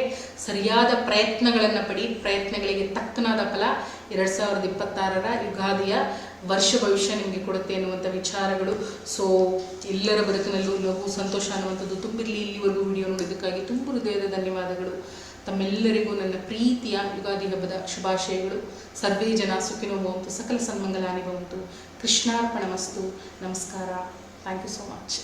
ಸರಿಯಾದ ಪ್ರಯತ್ನಗಳನ್ನು ಪಡಿ. ಪ್ರಯತ್ನಗಳಿಗೆ ತಕ್ಕನಾದ ಫಲ 2026ರ ಯುಗಾದಿಯ ವರ್ಷ ಭವಿಷ್ಯ ನಿಮಗೆ ಕೊಡುತ್ತೆ ಎನ್ನುವಂಥ ವಿಚಾರಗಳು. ಸೊ ಎಲ್ಲರ ಬದುಕಿನಲ್ಲೂ ಲಘು ಸಂತೋಷ ಅನ್ನುವಂಥದ್ದು ತುಂಬಿರಲಿ. ಇಲ್ಲಿವರೆಗೂ ವಿಡಿಯೋ ನೋಡೋದಕ್ಕಾಗಿ ತುಂಬ ಹೃದಯದ ಧನ್ಯವಾದಗಳು. ತಮ್ಮೆಲ್ಲರಿಗೂ ನನ್ನ ಪ್ರೀತಿಯ ಯುಗಾದಿ ಹಬ್ಬದ ಶುಭಾಶಯಗಳು. ಸರ್ವೇ ಜನ ಸುಖಿನೋ ಭವಂತು, ಸಕಲ ಸನ್ಮಂಗಲಾನಿ ಭವಂತು. ಕೃಷ್ಣಾರ್ಪಣಮಸ್ತು. ನಮಸ್ಕಾರ. Thank you so much.